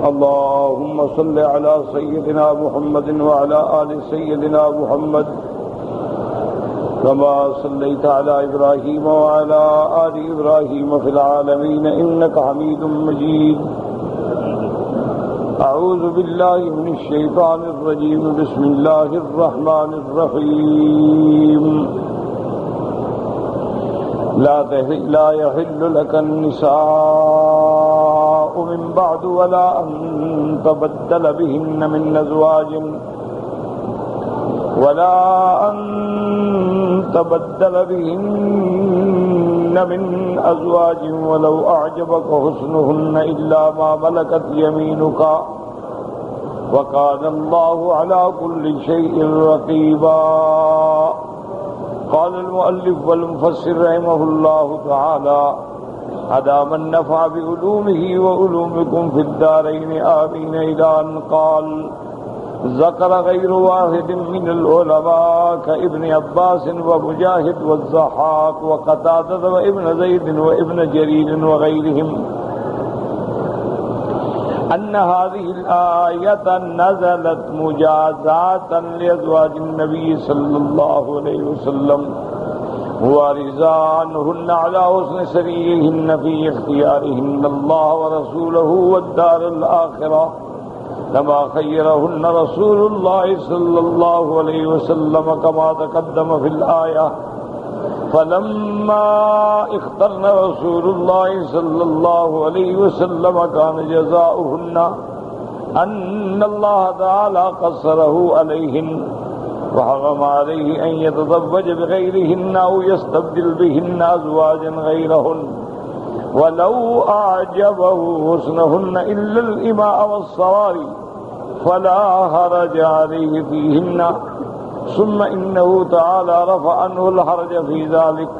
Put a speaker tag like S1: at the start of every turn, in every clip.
S1: اللهم صل على سيدنا محمد وعلى آل سيدنا محمد كما صليت على إبراهيم وعلى آل إبراهيم في العالمين إنك حميد مجيد. أعوذ بالله من الشيطان الرجيم. بسم الله الرحمن الرحيم. لا يحل لك النساء من بعد ولا أن تبدل بهن من أزواج ولو أعجبك حسنهن إلا ما ملكت يمينك وكان الله على كل شيء رقيبا. قال المؤلف والمفسر رحمه الله تعالى: أدام النفع بعلومه وعلومكم في الدارين آمين. إلى أن قال: ذكر غير واحد من العلماء كابن عباس ومجاهد والضحاك وقتادة وابن زيد وابن جرير وغيرهم أن هذه الآية نزلت مجازاة لأزواج النبي صلى الله عليه وسلم ورزانهن على حسن سريهن في اختيارهن الله ورسوله والدار الآخرة كما خيرهن رسول الله صلى الله عليه وسلم كما تقدم في الآية. فلما اخترن رسول الله صلى الله عليه وسلم كان جزاؤهن أن الله تعالى قصره عليهن وحرم عليه أن يتزوج بغيرهن أو يستبدل بهن أزواجا غيرهن ولو أعجبه حسنهن إلا الإماء والصراري فلا حرج عليه فيهن. ثم إنه تعالى رفع عنه الحرج في ذلك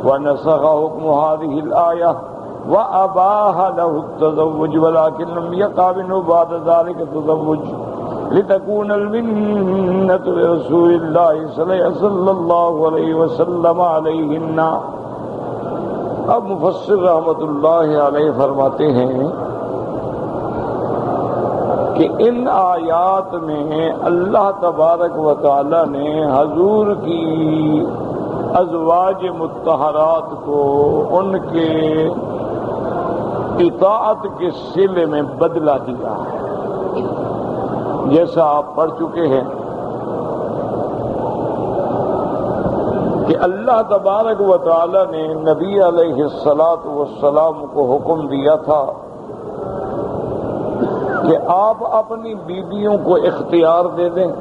S1: ونسخ حكم هذه الآية وأباح له التزوج ولكن لم يقع منه بعد ذلك التزوج لتكون المنة لرسول الله صلى الله عليه وسلم عليهن. اب مفسر رحمۃ اللہ علیہ فرماتے ہیں کہ ان آیات میں اللہ تبارک و تعالی نے حضور کی ازواج مطہرات کو ان کے اطاعت کے صلے میں بدلہ دیا ہے. جیسا آپ پڑھ چکے ہیں کہ اللہ تبارک و تعالی نے نبی علیہ الصلاۃ والسلام کو حکم دیا تھا کہ آپ اپنی بیویوں کو اختیار دے دیں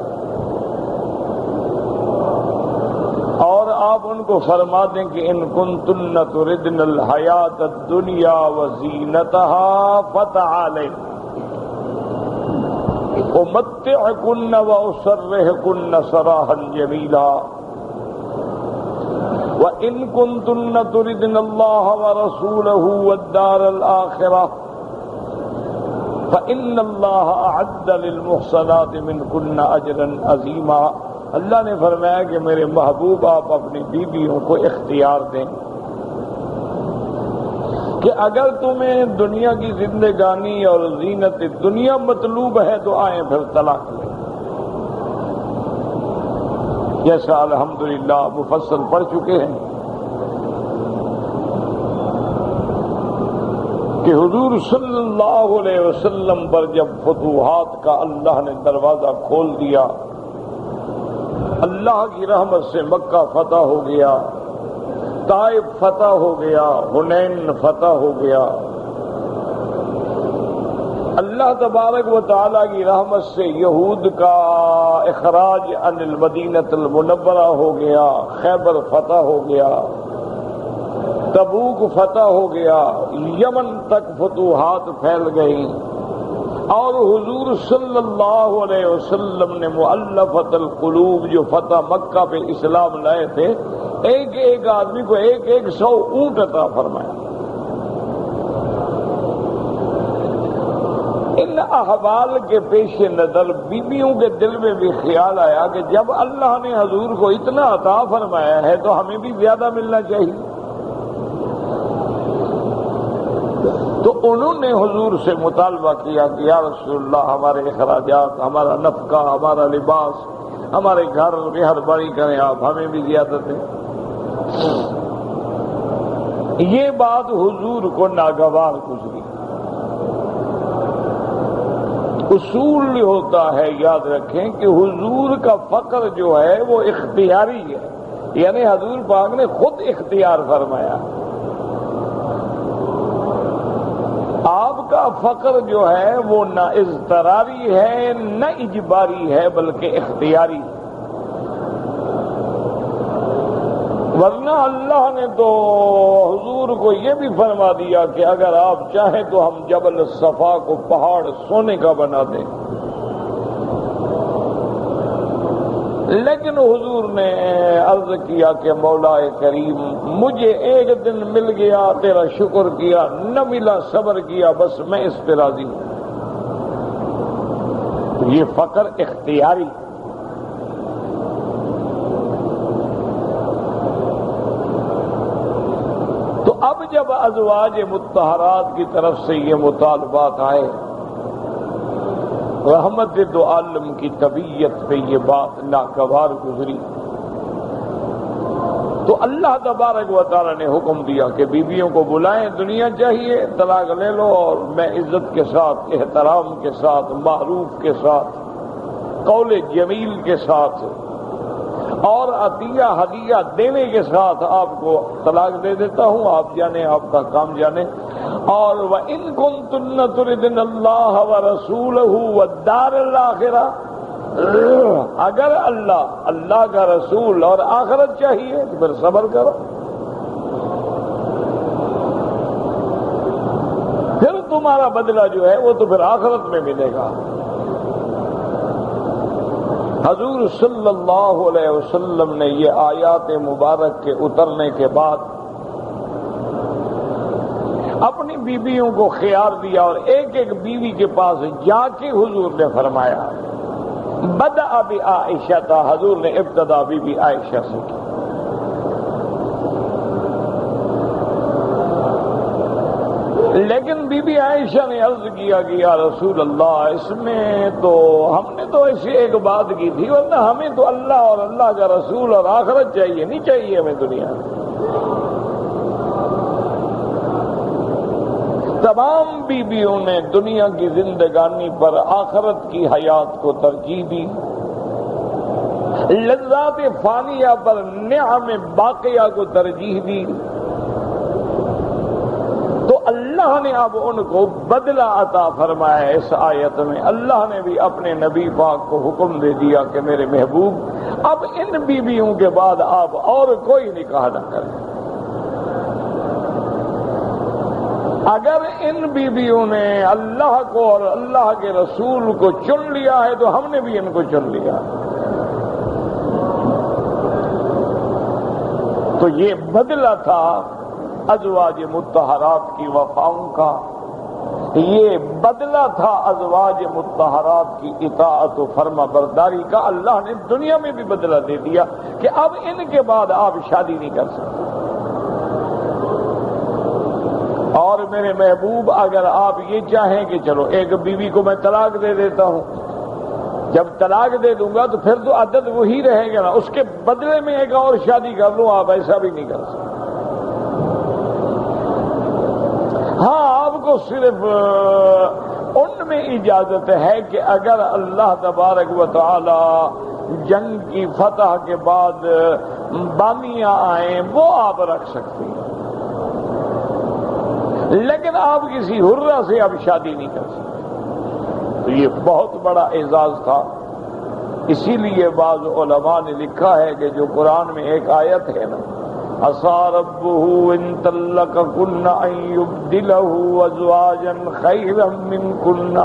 S1: اور آپ ان کو فرما دیں کہ ان کنتن تردن الحیات الدنیا وزینتها فتعالین امتعکن واسرحکن سراحا جمیلا وَإِن كُنتُنَّ تُرِدْنَ اللَّهَ وَرَسُولَهُ وَالدَّارَ الْآخِرَةَ فَإِنَّ اللَّهَ أَعَدَّ لِلْمُحْصَنَاتِ مِنكُنَّ أَجْرًا عَظِيمًا. اللہ نے فرمایا کہ میرے محبوب آپ اپنی بیویوں کو اختیار دیں کہ اگر تمہیں دنیا کی زندگانی اور زینت دنیا مطلوب ہے تو آئیں پھر طلاق لیں. جیسا الحمدللہ مفصل پڑھ چکے ہیں کہ حضور صلی اللہ علیہ وسلم پر جب فتوحات کا اللہ نے دروازہ کھول دیا، اللہ کی رحمت سے مکہ فتح ہو گیا، طائف فتح ہو گیا، حنین فتح ہو گیا، اللہ تبارک و تعالیٰ کی رحمت سے یہود کا اخراج عن المدینۃ المنورہ ہو گیا، خیبر فتح ہو گیا، تبوک فتح ہو گیا، یمن تک فتوحات پھیل گئیں اور حضور صلی اللہ علیہ وسلم نے مؤلفۃ القلوب جو فتح مکہ پہ اسلام لائے تھے، ایک ایک آدمی کو 100 اونٹ عطا فرمایا. ان احوال کے پیش نظر بیویوں کے دل میں بھی خیال آیا کہ جب اللہ نے حضور کو اتنا عطا فرمایا ہے تو ہمیں بھی زیادہ ملنا چاہیے. تو انہوں نے حضور سے مطالبہ کیا کہ یا رسول اللہ ہمارے اخراجات، ہمارا نفقہ، ہمارا لباس، ہمارے گھر رہائش باری کریں آپ، ہمیں بھی زیادت ہے۔ یہ بات حضور کو ناگوار گزری۔ اصول ہوتا ہے، یاد رکھیں کہ حضور کا فقر جو ہے وہ اختیاری ہے، یعنی حضور پاک نے خود اختیار فرمایا۔ آپ کا فقر جو ہے وہ نہ اضطراری ہے نہ اجباری ہے بلکہ اختیاری ہے، ورنہ اللہ نے تو حضور کو یہ بھی فرما دیا کہ اگر آپ چاہیں تو ہم جبل صفا کو پہاڑ سونے کا بنا دیں، لیکن حضور نے عرض کیا کہ مولا کریم مجھے ایک دن مل گیا، تیرا شکر کیا، نہ ملا صبر کیا، بس میں اس پہ راضی ہوں۔ یہ فقر اختیاری۔ تو اب جب ازواج مطہرات کی طرف سے یہ مطالبات آئے، رحمت دو عالم کی طبیعت پہ یہ بات ناگوار گزری، تو اللہ تبارک و تعالی نے حکم دیا کہ بیویوں کو بلائیں، دنیا چاہیے طلاق لے لو، اور میں عزت کے ساتھ، احترام کے ساتھ، معروف کے ساتھ، قول جمیل کے ساتھ اور عطیہ ہدیہ دینے کے ساتھ آپ کو طلاق دے دیتا ہوں، آپ جانے، آپ کا کام جانے۔ اور وَإِن كُنتُنَّ تُرِدْنَ اللَّهَ وَرَسُولَهُ وَالدَّارَ الْآخِرَةَ، اگر اللہ کا رسول اور آخرت چاہیے تو پھر صبر کرو، پھر تمہارا بدلہ جو ہے وہ تو پھر آخرت میں ملے گا۔ حضور صلی اللہ علیہ وسلم نے یہ آیات مبارک کے اترنے کے بعد اپنی بیویوں کو خیار دیا، اور ایک ایک بیوی کے پاس جا کے حضور نے فرمایا، بدأ بعائشہ تھا، حضور نے ابتدا بی بی عائشہ سے کی۔ لیکن بی بی عائشہ نے عرض کیا کہ یا رسول اللہ اس میں تو ہم نے تو ایسی ایک بات کی تھی، ورنہ ہمیں تو اللہ اور اللہ کا رسول اور آخرت چاہیے، نہیں چاہیے ہمیں دنیا۔ تمام بیویوں نے دنیا کی زندگانی پر آخرت کی حیات کو ترجیح دی، لذات فانیہ پر نعم باقیہ کو ترجیح دی، تو اللہ نے اب ان کو بدلہ عطا فرمایا۔ اس آیت میں اللہ نے بھی اپنے نبی پاک کو حکم دے دیا کہ میرے محبوب اب ان بیویوں کے بعد آپ اور کوئی نکاح نہ کریں، اگر ان بیویوں نے اللہ کو اور اللہ کے رسول کو چن لیا ہے تو ہم نے بھی ان کو چن لیا۔ تو یہ بدلہ تھا ازواج مطہرات کی وفاؤں کا، یہ بدلہ تھا ازواج مطہرات کی اطاعت و فرما برداری کا۔ اللہ نے دنیا میں بھی بدلہ دے دیا کہ اب ان کے بعد آپ شادی نہیں کر سکتے۔ اور میرے محبوب اگر آپ یہ چاہیں کہ چلو ایک بیوی کو میں طلاق دے دیتا ہوں، جب طلاق دے دوں گا تو پھر تو عدد وہی رہے گا نا، اس کے بدلے میں ایک اور شادی کر لوں، آپ ایسا بھی نہیں کر سکتے۔ ہاں آپ کو صرف ان میں اجازت ہے کہ اگر اللہ تبارک و تعالی جنگ کی فتح کے بعد بامیاں آئیں وہ آپ رکھ سکتے ہیں، لیکن آپ کسی حرہ سے اب شادی نہیں کر سکتے۔ تو یہ بہت بڑا اعزاز تھا، اسی لیے بعض علماء نے لکھا ہے کہ جو قرآن میں ایک آیت ہے نا، عَصَىٰ رَبُّهُ إِن طَلَّقَكُنَّ أَن يُبْدِلَهُ أَزْوَاجًا خَيْرًا مِّنكُنَّ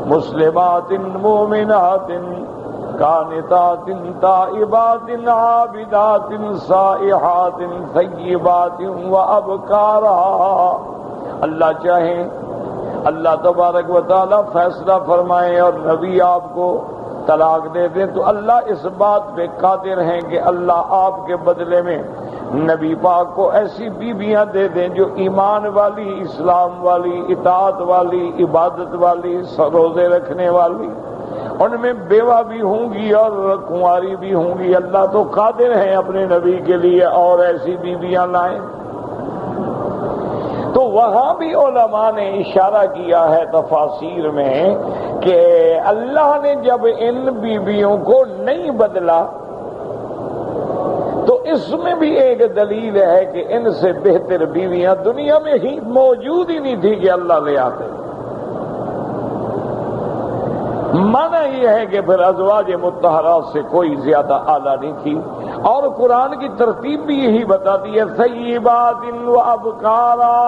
S1: مُسْلِمَاتٍ مُؤْمِنَاتٍ قَانِتَاتٍ تَائِبَاتٍ عَابِدَاتٍ سَائِحَاتٍ ثَيِّبَاتٍ وَأَبْكَارًا۔ اللہ چاہیں اللہ تبارک و تعالی فیصلہ فرمائے اور نبی آپ کو طلاق دے دیں تو اللہ اس بات پہ قادر ہیں کہ اللہ آپ کے بدلے میں نبی پاک کو ایسی بیویاں دے دیں جو ایمان والی، اسلام والی، اطاعت والی، عبادت والی، روزے رکھنے والی، ان میں بیوہ بھی ہوں گی اور کنواری بھی ہوں گی۔ اللہ تو قادر ہیں اپنے نبی کے لیے اور ایسی بیویاں لائیں۔ تو وہاں بھی علماء نے اشارہ کیا ہے تفاسیر میں کہ اللہ نے جب ان بیویوں کو نہیں بدلا تو اس میں بھی ایک دلیل ہے کہ ان سے بہتر بیویاں دنیا میں ہی موجود ہی نہیں تھی کہ اللہ لے آتے۔ معنی یہ ہے کہ پھر ازواج مطہرات سے کوئی زیادہ اعلیٰ نہیں تھی، اور قرآن کی ترتیب بھی یہی بتاتی ہے ثیبات و ابکارا،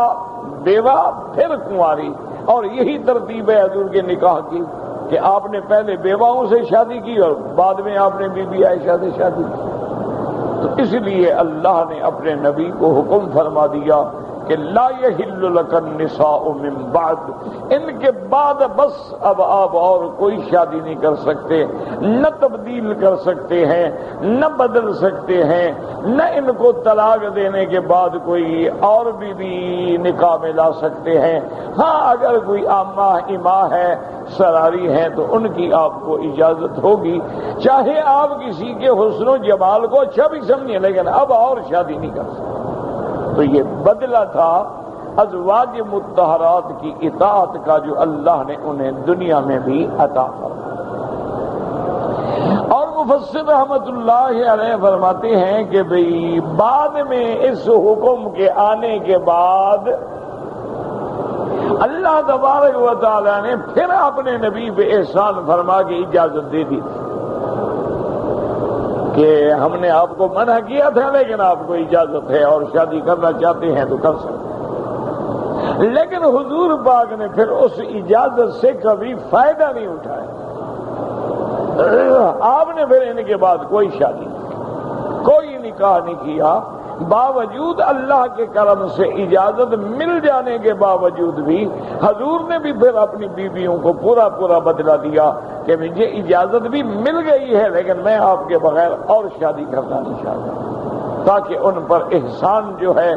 S1: بیوہ پھر کنواری، اور یہی ترتیب ہے حضور کے نکاح کی کہ آپ نے پہلے بیواؤں سے شادی کی اور بعد میں آپ نے بی بی عائشہ سے شادی کی۔ تو اس لیے اللہ نے اپنے نبی کو حکم فرما دیا کہ لا یحل لک النساء من بعد، ان کے بعد بس اب آپ اور کوئی شادی نہیں کر سکتے، نہ تبدیل کر سکتے ہیں، نہ بدل سکتے ہیں، نہ ان کو طلاق دینے کے بعد کوئی اور بھی نکاح میں لا سکتے ہیں۔ ہاں اگر کوئی عامہ اماں ہے، سراری ہیں، تو ان کی آپ کو اجازت ہوگی، چاہے آپ کسی کے حسن و جمال کو اچھا بھی سمجھیں، لیکن اب اور شادی نہیں کر سکتے۔ تو یہ بدلہ تھا ازواج مطہرات کی اطاعت کا جو اللہ نے انہیں دنیا میں بھی عطا فرمایا۔ اور مفسر رحمت اللہ علیہ فرماتے ہیں کہ بھئی بعد میں اس حکم کے آنے کے بعد اللہ تبارک و تعالی نے پھر اپنے نبی پہ احسان فرما کے اجازت دے دی کہ ہم نے آپ کو منع کیا تھا لیکن آپ کو اجازت ہے اور شادی کرنا چاہتے ہیں تو کر سکتے ہیں۔ لیکن حضور پاک نے پھر اس اجازت سے کبھی فائدہ نہیں اٹھایا، آپ نے پھر ان کے بعد کوئی شادی نہیں، کوئی نکاح نہیں کیا، باوجود اللہ کے کرم سے اجازت مل جانے کے باوجود بھی حضور نے بھی پھر اپنی بیویوں کو پورا بدلہ دیا کہ مجھے اجازت بھی مل گئی ہے لیکن میں آپ کے بغیر اور شادی کرنا نہیں چاہتا، تاکہ ان پر احسان جو ہے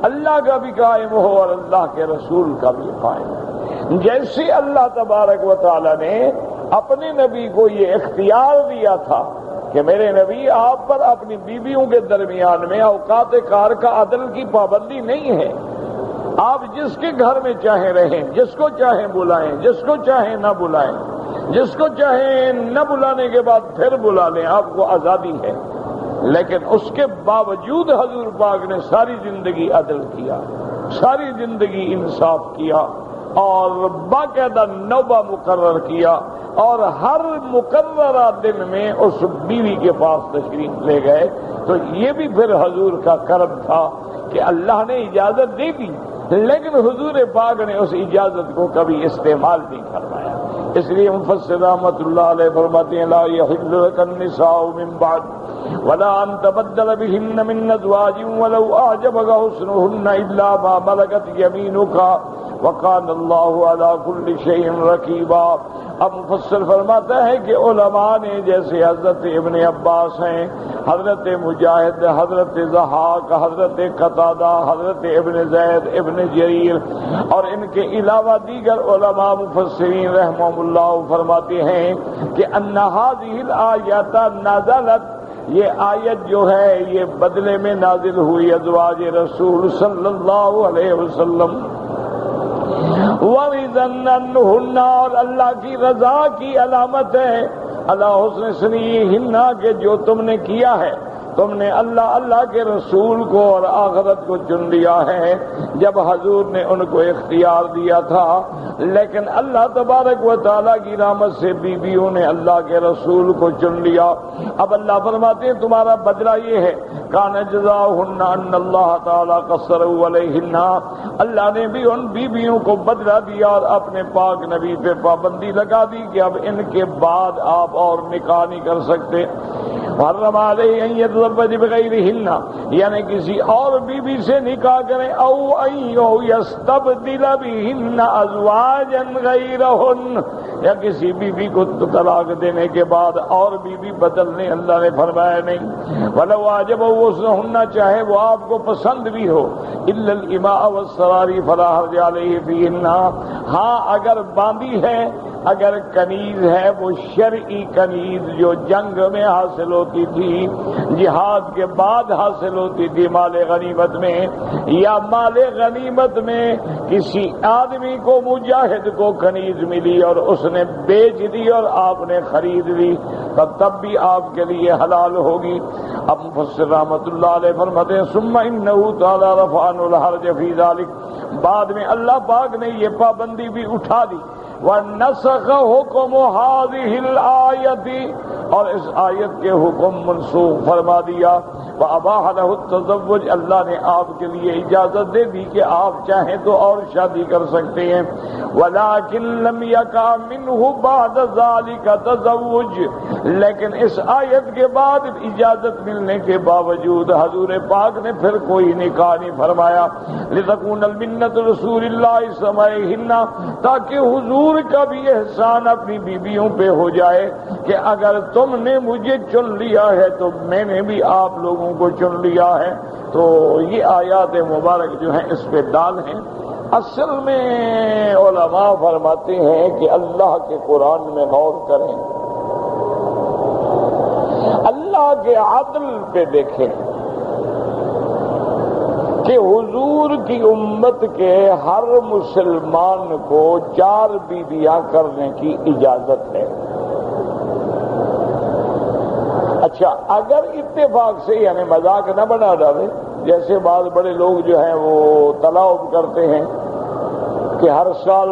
S1: اللہ کا بھی قائم ہو اور اللہ کے رسول کا بھی قائم ہو۔ جیسے اللہ تبارک و تعالی نے اپنے نبی کو یہ اختیار دیا تھا کہ میرے نبی آپ پر اپنی بیویوں کے درمیان میں اوقات کار کا عدل کی پابندی نہیں ہے، آپ جس کے گھر میں چاہیں رہیں، جس کو چاہیں بلائیں، جس کو چاہیں نہ بلائیں، جس کو چاہیں نہ بلانے کے بعد پھر بلا لیں، آپ کو آزادی ہے۔ لیکن اس کے باوجود حضور پاک نے ساری زندگی عدل کیا، ساری زندگی انصاف کیا اور باقاعدہ نوبہ مقرر کیا، اور ہر مقررہ دن میں اس بیوی کے پاس تشریف لے گئے۔ تو یہ بھی پھر حضور کا کرم تھا کہ اللہ نے اجازت دے دی لیکن حضور پاک نے اس اجازت کو کبھی استعمال نہیں فرمایا۔ اس لیے مفسر رحمت اللہ علیہ فرماتے ہیں لا یحل لک النساء من بعد ولا ان تبدل بهن من ازواج ولو اعجبك حسنهن الا ما ملكت يمينك وكان الله على كل شيء رقيبا۔ اب مفسر فرماتا ہے کہ علماء نے جیسے حضرت ابن عباس ہیں، حضرت مجاہد، حضرت ضحاک، حضرت قتادہ، حضرت ابن زید، ابن جریر اور ان کے علاوہ دیگر علماء مفسرین رحمہم اللہ فرماتے ہیں کہ ان هذه الآیات نازلت، یہ آیت جو ہے یہ بدلے میں نازل ہوئی ازواج رسول صلی اللہ علیہ وسلم وَرِضَنَّهُنَّ، اور اللہ کی رضا کی علامت ہے، اللہ حسن سنیہن، کہ جو تم نے کیا ہے، تم نے اللہ کے رسول کو اور آخرت کو چن لیا ہے۔ جب حضور نے ان کو اختیار دیا تھا لیکن اللہ تبارک و تعالیٰ کی رحمت سے بیویوں نے اللہ کے رسول کو چن لیا۔ اب اللہ فرماتے ہیں تمہارا بدلہ یہ ہے کان جزاؤہن ان اللہ تعالیٰ قصر علیہن، اللہ نے بھی ان بیویوں کو بدلہ دیا اور اپنے پاک نبی پہ پابندی لگا دی کہ اب ان کے بعد آپ اور نکاح نہیں کر سکتے۔ حرم علیہ ان یتزوج بغیرہن، یعنی کسی اور بیوی سے نکاح کریں، او ان یستبدل بہن ازواجا غیرہن، یا کسی بیوی کو طلاق دینے کے بعد اور بیوی بدلنے اللہ نے فرمایا نہیں۔ ولو اعجبہ حسنہن، چاہے وہ آپ کو پسند بھی ہو، الا الاماء والسراری فلا حرج علیہ فیہن، ہاں اگر باندھی ہے، اگر کنیز ہے وہ شرعی کنیز جو جنگ میں حاصل ہوتی تھی، جہاد کے بعد حاصل ہوتی تھی مال غنیمت میں، یا مال غنیمت میں کسی آدمی کو مجاہد کو کنیز ملی اور اس نے بیچ دی اور آپ نے خرید لی، تب بھی آپ کے لیے حلال ہوگی۔ اب مفسر رحمۃ اللہ علیہ فرماتے ہیں ثم انہ تعالی رفع عنہ الحرج فی ذلک، بعد میں اللہ پاک نے یہ پابندی بھی اٹھا دی، وَنَسَخَ حُکْمُ هَذِهِ الْآیَةِ، اور اس آیت کے حکم منسوخ فرما دیا، وَأَبَاحَ لَهُ التَّزَوُّجَ، اللہ نے آپ کے لیے اجازت دے دی کہ آپ چاہیں تو اور شادی کر سکتے ہیں، وَلَٰكِن لَّمْ يَقَعْ مِنْهُ بَعْدَ ذَلِكَ تَزَوُّجٌ، لیکن اس آیت کے بعد اجازت ملنے کے باوجود حضور پاک نے پھر کوئی نکاح نہیں فرمایا، لِتَكُونَ الْمِنَّةُ رسول اللہ سمعهن، تاکہ حضور کا بھی احسان اپنی بیویوں پہ ہو جائے کہ اگر تم نے مجھے چن لیا ہے تو میں نے بھی آپ لوگوں کو چن لیا ہے۔ تو یہ آیات مبارک جو ہیں اس پہ دال ہیں۔ اصل میں علماء فرماتے ہیں کہ اللہ کے قرآن میں غور کریں، اللہ کے عدل پہ دیکھیں کہ حضور کی امت کے ہر مسلمان کو 4 بیویاں کرنے کی اجازت ہے۔ اچھا، اگر اتفاق سے، یعنی مذاق نہ بنا ڈالے، جیسے بعض بڑے لوگ جو ہیں وہ تلاوت کرتے ہیں کہ ہر سال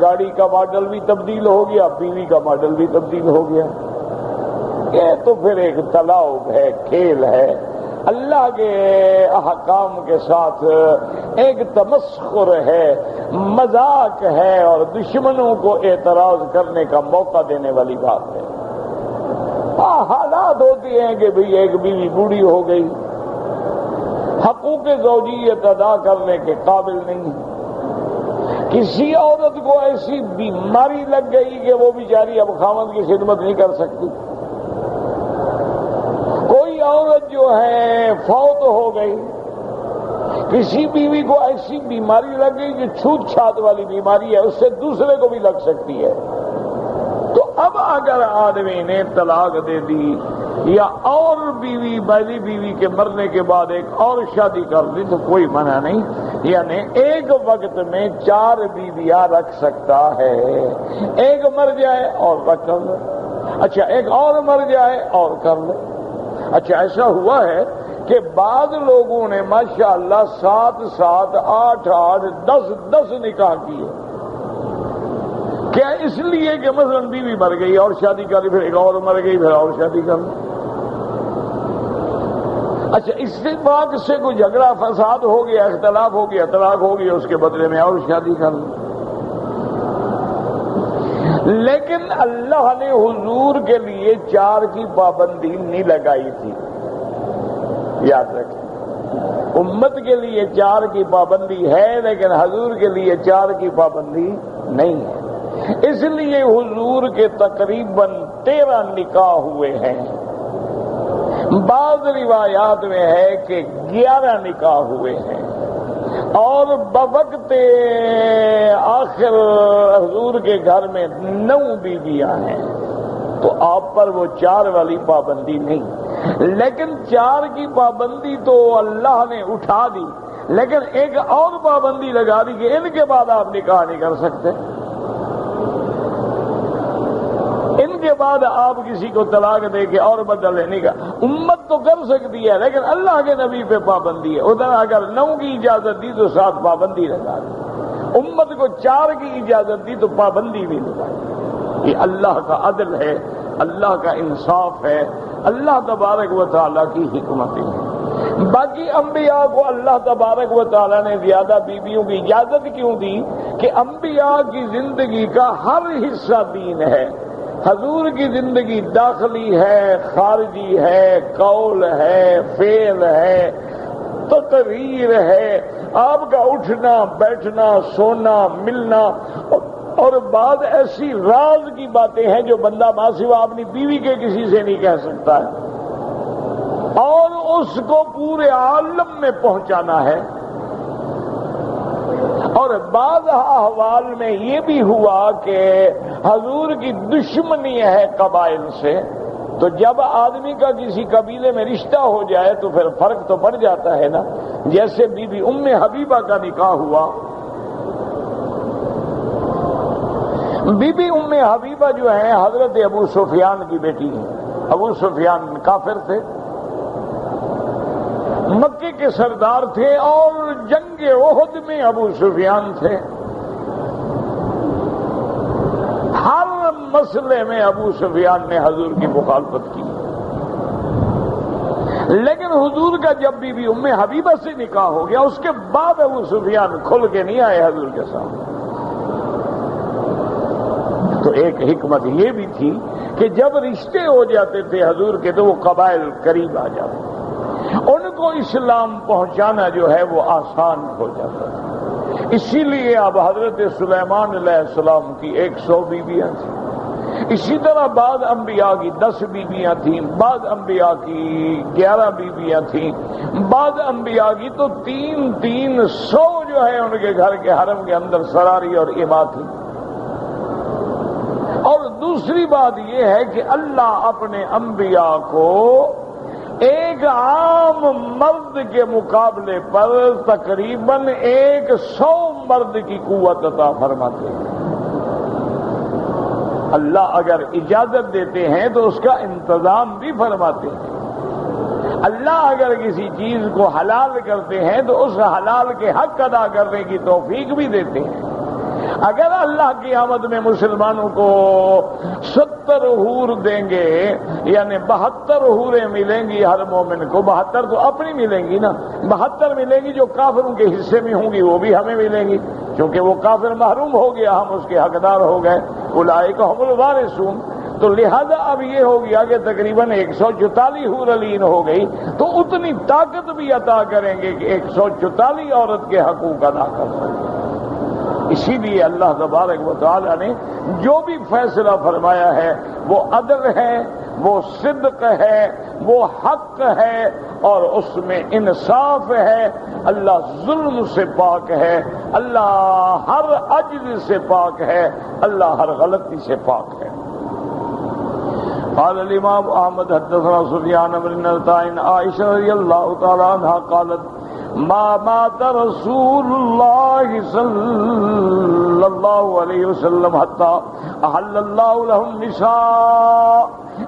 S1: گاڑی کا ماڈل بھی تبدیل ہو گیا، بیوی کا ماڈل بھی تبدیل ہو گیا، یہ تو پھر ایک تلاوت ہے، کھیل ہے، اللہ کے احکام کے ساتھ ایک تمسخر ہے، مذاق ہے، اور دشمنوں کو اعتراض کرنے کا موقع دینے والی بات ہے۔ حالات ہوتی ہیں کہ بھئی ایک بیوی بوڑھی ہو گئی، حقوق زوجیت ادا کرنے کے قابل نہیں، کسی عورت کو ایسی بیماری لگ گئی کہ وہ بیچاری اب خاوند کی خدمت نہیں کر سکتی، کوئی عورت جو ہے فوت ہو گئی، کسی بیوی کو ایسی بیماری لگ گئی جو چھوت چھات والی بیماری ہے، اس سے دوسرے کو بھی لگ سکتی ہے، تو اب اگر آدمی نے طلاق دے دی یا اور بیوی پہلی بیوی کے مرنے کے بعد ایک اور شادی کر دی تو کوئی منع نہیں، یعنی ایک وقت میں 4 بیویاں رکھ سکتا ہے، ایک مر جائے اور رکھ کر لے، اچھا ایک اور مر جائے اور کر لے۔ اچھا ایسا ہوا ہے کہ بعض لوگوں نے ماشاءاللہ 7 7 8 8 10 نکاح کیے، کیا اس لیے کہ مثلا بیوی مر گئی اور شادی کر لی، پھر ایک اور مر گئی پھر اور شادی کر لی۔ اچھا اتفاق سے کوئی جھگڑا فساد ہو گیا، اختلاف ہو گیا، طلاق ہو گیا، اس کے بدلے میں اور شادی کر لی۔ لیکن اللہ نے حضور کے لیے 4 کی پابندی نہیں لگائی تھی، یاد رکھیں، امت کے لیے 4 کی پابندی ہے لیکن حضور کے لیے 4 کی پابندی نہیں ہے، اس لیے حضور کے تقریباً 13 نکاح ہوئے ہیں، بعض روایات میں ہے کہ 11 نکاح ہوئے ہیں، اور بوقت آخر حضور کے گھر میں 9 بیویاں ہیں، تو آپ پر وہ 4 والی پابندی نہیں، لیکن 4 کی پابندی تو اللہ نے اٹھا دی، لیکن ایک اور پابندی لگا دی کہ ان کے بعد آپ نکاح نہیں کر سکتے، ان کے بعد آپ کسی کو طلاق دے کے اور بدل لینے کا امت تو کر سکتی ہے، لیکن اللہ کے نبی پہ پابندی ہے، ادھر اگر 9 کی اجازت دی تو 7 پابندی لگا دی، امت کو 4 کی اجازت دی تو پابندی بھی لگا دی۔ یہ اللہ کا عدل ہے، اللہ کا انصاف ہے، اللہ تبارک و تعالیٰ کی حکمتیں ہیں۔ باقی انبیاء کو اللہ تبارک و تعالیٰ نے زیادہ بیویوں کی اجازت کیوں دی کہ انبیاء کی زندگی کا ہر حصہ دین ہے، حضور کی زندگی داخلی ہے، خارجی ہے، قول ہے، فعل ہے، تقریر ہے، آپ کا اٹھنا بیٹھنا سونا ملنا، اور بعض ایسی راز کی باتیں ہیں جو بندہ ماں سوا اپنی بیوی کے کسی سے نہیں کہہ سکتا ہے، اور اس کو پورے عالم میں پہنچانا ہے۔ اور بعض احوال میں یہ بھی ہوا کہ حضور کی دشمنی ہے قبائل سے، تو جب آدمی کا کسی قبیلے میں رشتہ ہو جائے تو پھر فرق تو پڑ جاتا ہے نا۔ جیسے بی بی ام حبیبہ کا نکاح ہوا، بی بی ام حبیبہ جو ہیں حضرت ابو سفیان کی بیٹی ہیں۔ ابو سفیان کافر تھے، مکے کے سردار تھے، اور جنگ احد میں ابو سفیان تھے۔ ہر مسئلے میں ابو سفیان نے حضور کی مخالفت کی، لیکن حضور کا جب بی بی ام حبیبہ سے نکاح ہو گیا، اس کے بعد ابو سفیان کھل کے نہیں آئے حضور کے سامنے۔ تو ایک حکمت یہ بھی تھی کہ جب رشتے ہو جاتے تھے حضور کے تو وہ قبائل قریب آ جاتے، ان کو اسلام پہنچانا جو ہے وہ آسان ہو جاتا تھا۔ اسی لیے اب حضرت سلیمان علیہ السلام کی 100 بیویاں تھیں، اسی طرح بعض انبیاء کی 10 بیویاں تھیں، بعض انبیاء کی 11 بیویاں تھیں، بعض انبیاء کی تو 300 جو ہے ان کے گھر کے حرم کے اندر سراری اور اماں تھی۔ اور دوسری بات یہ ہے کہ اللہ اپنے انبیاء کو ایک عام مرد کے مقابلے پر تقریباً 100 مرد کی قوت عطا فرماتے ہیں۔ اللہ اگر اجازت دیتے ہیں تو اس کا انتظام بھی فرماتے ہیں۔ اللہ اگر کسی چیز کو حلال کرتے ہیں تو اس حلال کے حق ادا کرنے کی توفیق بھی دیتے ہیں۔ اگر اللہ کی آمد میں مسلمانوں کو 70 حور دیں گے، یعنی 72 حوریں ملیں گی ہر مومن کو، 72 تو اپنی ملیں گی نا، 72 ملیں گی جو کافروں کے حصے میں ہوں گی وہ بھی ہمیں ملیں گی، کیونکہ وہ کافر محروم ہو گیا، ہم اس کے حقدار ہو گئے، اولئک هم الوارثون۔ تو لہذا اب یہ ہو گیا کہ تقریباً 144 حور عین ہو گئی، تو اتنی طاقت بھی عطا کریں گے کہ 144 عورت کے حقوق ادا کر سکیں۔ اسی لیے اللہ تبارک و تعالی نے جو بھی فیصلہ فرمایا ہے وہ عدل ہے، وہ صدق ہے، وہ حق ہے، اور اس میں انصاف ہے۔ اللہ ظلم سے پاک ہے، اللہ ہر عجز سے پاک ہے، اللہ ہر غلطی سے پاک ہے۔ قال الامام احمد حدثنا سفیان بن عطاء عائشہ رضی اللہ تعالی عنہا قالت ما مات رسول اللہ صلی اللہ علیہ وسلم حتی احل اللہ لهم النساء۔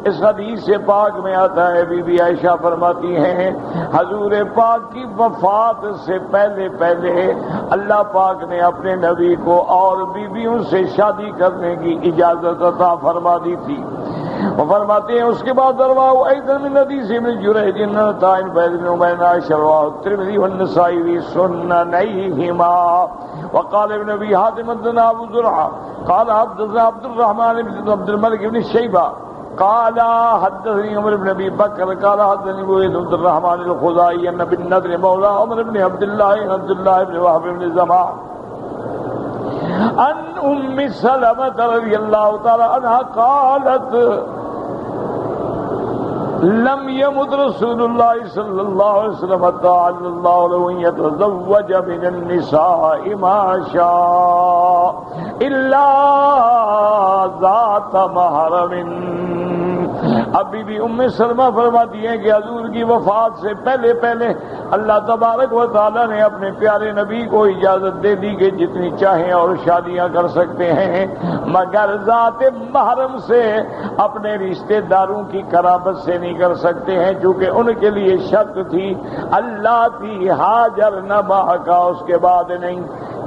S1: اس حدیث سے پاک میں آتا ہے، بی بی عائشہ فرماتی ہیں حضور پاک کی وفات سے پہلے اللہ پاک نے اپنے نبی کو اور بیویوں سے شادی کرنے کی اجازت عطا فرما دی تھی۔ وہ فرماتے ہیں اس کے بعد درواہ ایضا من حدیث ابن جریج عن بن عمر عائشہ رواه الترمذی والنسائی في سننیہما۔ وقال ابن ابی حاتم حدثنا ابو زرعہ قال حدثنا عبد الرحمن بن عبد الملك بن شیبہ قال حدثني عمر بن ابي بكر قال حدثني عبد الرحمن الخزاعي ان بن نضر مولى عمر بن عبد الله بن وهب بن زمعة عن ام سلمة رضي الله تعالى عنها قالت لم يمت رسول الله صلى الله عليه وسلم تعالى الله له ان يتزوج من النساء ما شاء الا ذات محرم۔ ابھی بھی ام سلمہ فرماتی ہیں کہ حضور کی وفات سے پہلے اللہ تبارک و تعالی نے اپنے پیارے نبی کو اجازت دے دی کہ جتنی چاہیں اور شادیاں کر سکتے ہیں، مگر ذات محرم سے اپنے رشتہ داروں کی قرابت سے نہیں کر سکتے ہیں، چونکہ ان کے لیے شرط تھی اللہ کی ہاجر نہ کا اس کے بعد نہیں،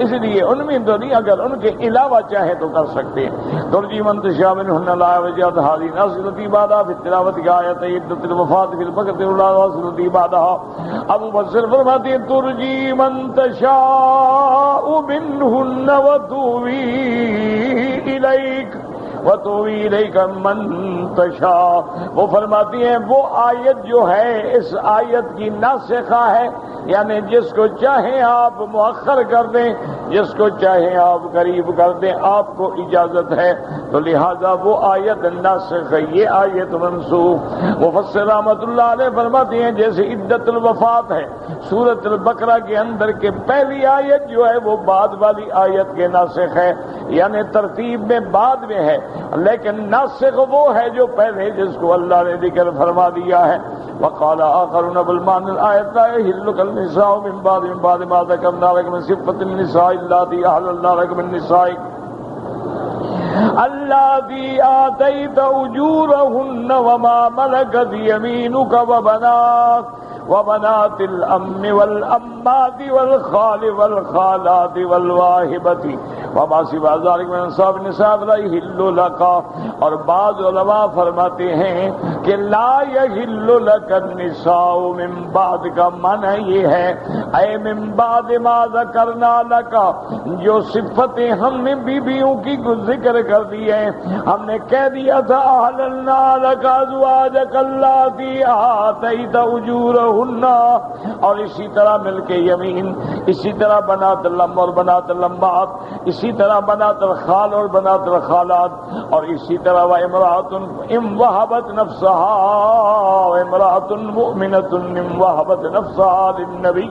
S1: اس لیے ان میں تو نہیں، اگر ان کے علاوہ چاہے تو کر سکتے ہیں۔ ترجی منتشا منہن لا وجہت حالی ناصرتی بعدہ فی التلاوت کی آیت عدت الوفات فی البقت اللہ ناصرتی بعدہ۔ ابو بصر فرماتے ہیں ترجی منتشا منہن وتوی الیک وتؤوی الیک من تشاء. وہ فرماتی ہیں وہ آیت جو ہے اس آیت کی ناسخہ ہے، یعنی جس کو چاہیں آپ مؤخر کر دیں، جس کو چاہیں آپ قریب کر دیں، آپ کو اجازت ہے. تو لہذا وہ آیت ناسخ ہے، یہ آیت منسوخ. مفسر رحمۃ اللہ علیہ فرماتے ہیں جیسے عدت الوفات ہے سورۃ البقرہ کے اندر کہ پہلی آیت جو ہے وہ بعد والی آیت کے ناسخ ہے، یعنی ترتیب میں بعد میں ہے، لیکن ناسخ وہ ہے جو پہلے جس کو اللہ نے ذکر فرما دیا ہے. وقال آخرون بالمعنى الآية لا يحل النساء من بعد ما ذكرنا لك من صفة النساء اللاتي أحللنا لك من نسائك اللاتي آتيت أجورهن وما ملكت يمينك وبنات الأم والأمات والخال والخالات والواهبة وما سوى ذلك من أنصاب النساء فلا يحل لك. اور بعض علماء فرماتے ہیں کہ لا يحل لك النساء من بعد کا معنی یہ ہے اے من بعد ما ذکرنا لك، جو صفتیں ہم نے بیویوں کی ذکر کر دی ہیں، ہم نے کہہ دیا تھا احللنا لك ازواجك اللاتي آتيت اجورهن، اور اسی طرح مل کے یمین، اسی طرح بنات الام اور بنات الامات، اسی طرح بنات الخال اور بنات الخالات، اور اسی طرح وامرأة ان وهبت نفسها وامرأة مؤمنة ان وهبت نفسها للنبي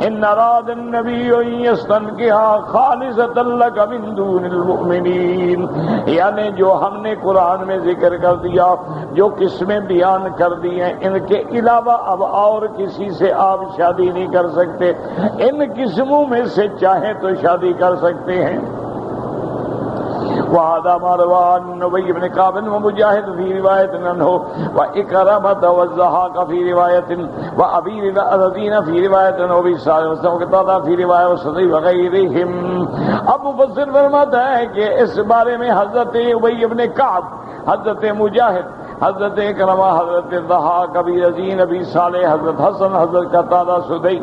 S1: ان اراد النبي ان يستنكحها خالصة لك من دون المؤمنين. یعنی جو ہم نے قرآن میں ذکر کر دیا، جو قسمیں بیان کر دی ہیں، ان کے علاوہ اب اور کسی سے آپ شادی نہیں کر سکتے، ان قسموں میں سے چاہیں تو شادی کر سکتے ہیں. وهذا ما روى عن ابي بن كعب ومجاهد في روايه عنه واكرمه والزهاق في روايه وابي الذين في روايه ابي سعيد وقتاده في روايه وصدي وغيرهم. ابو بصر فرماتا ہے کہ اس بارے میں حضرت ابی بن کعب، حضرت مجاہد، حضرت اکرمہ، حضرت ضحاک، ابی رزین، ابی صالح، حضرت حسن، حضرت قتادہ، سدی،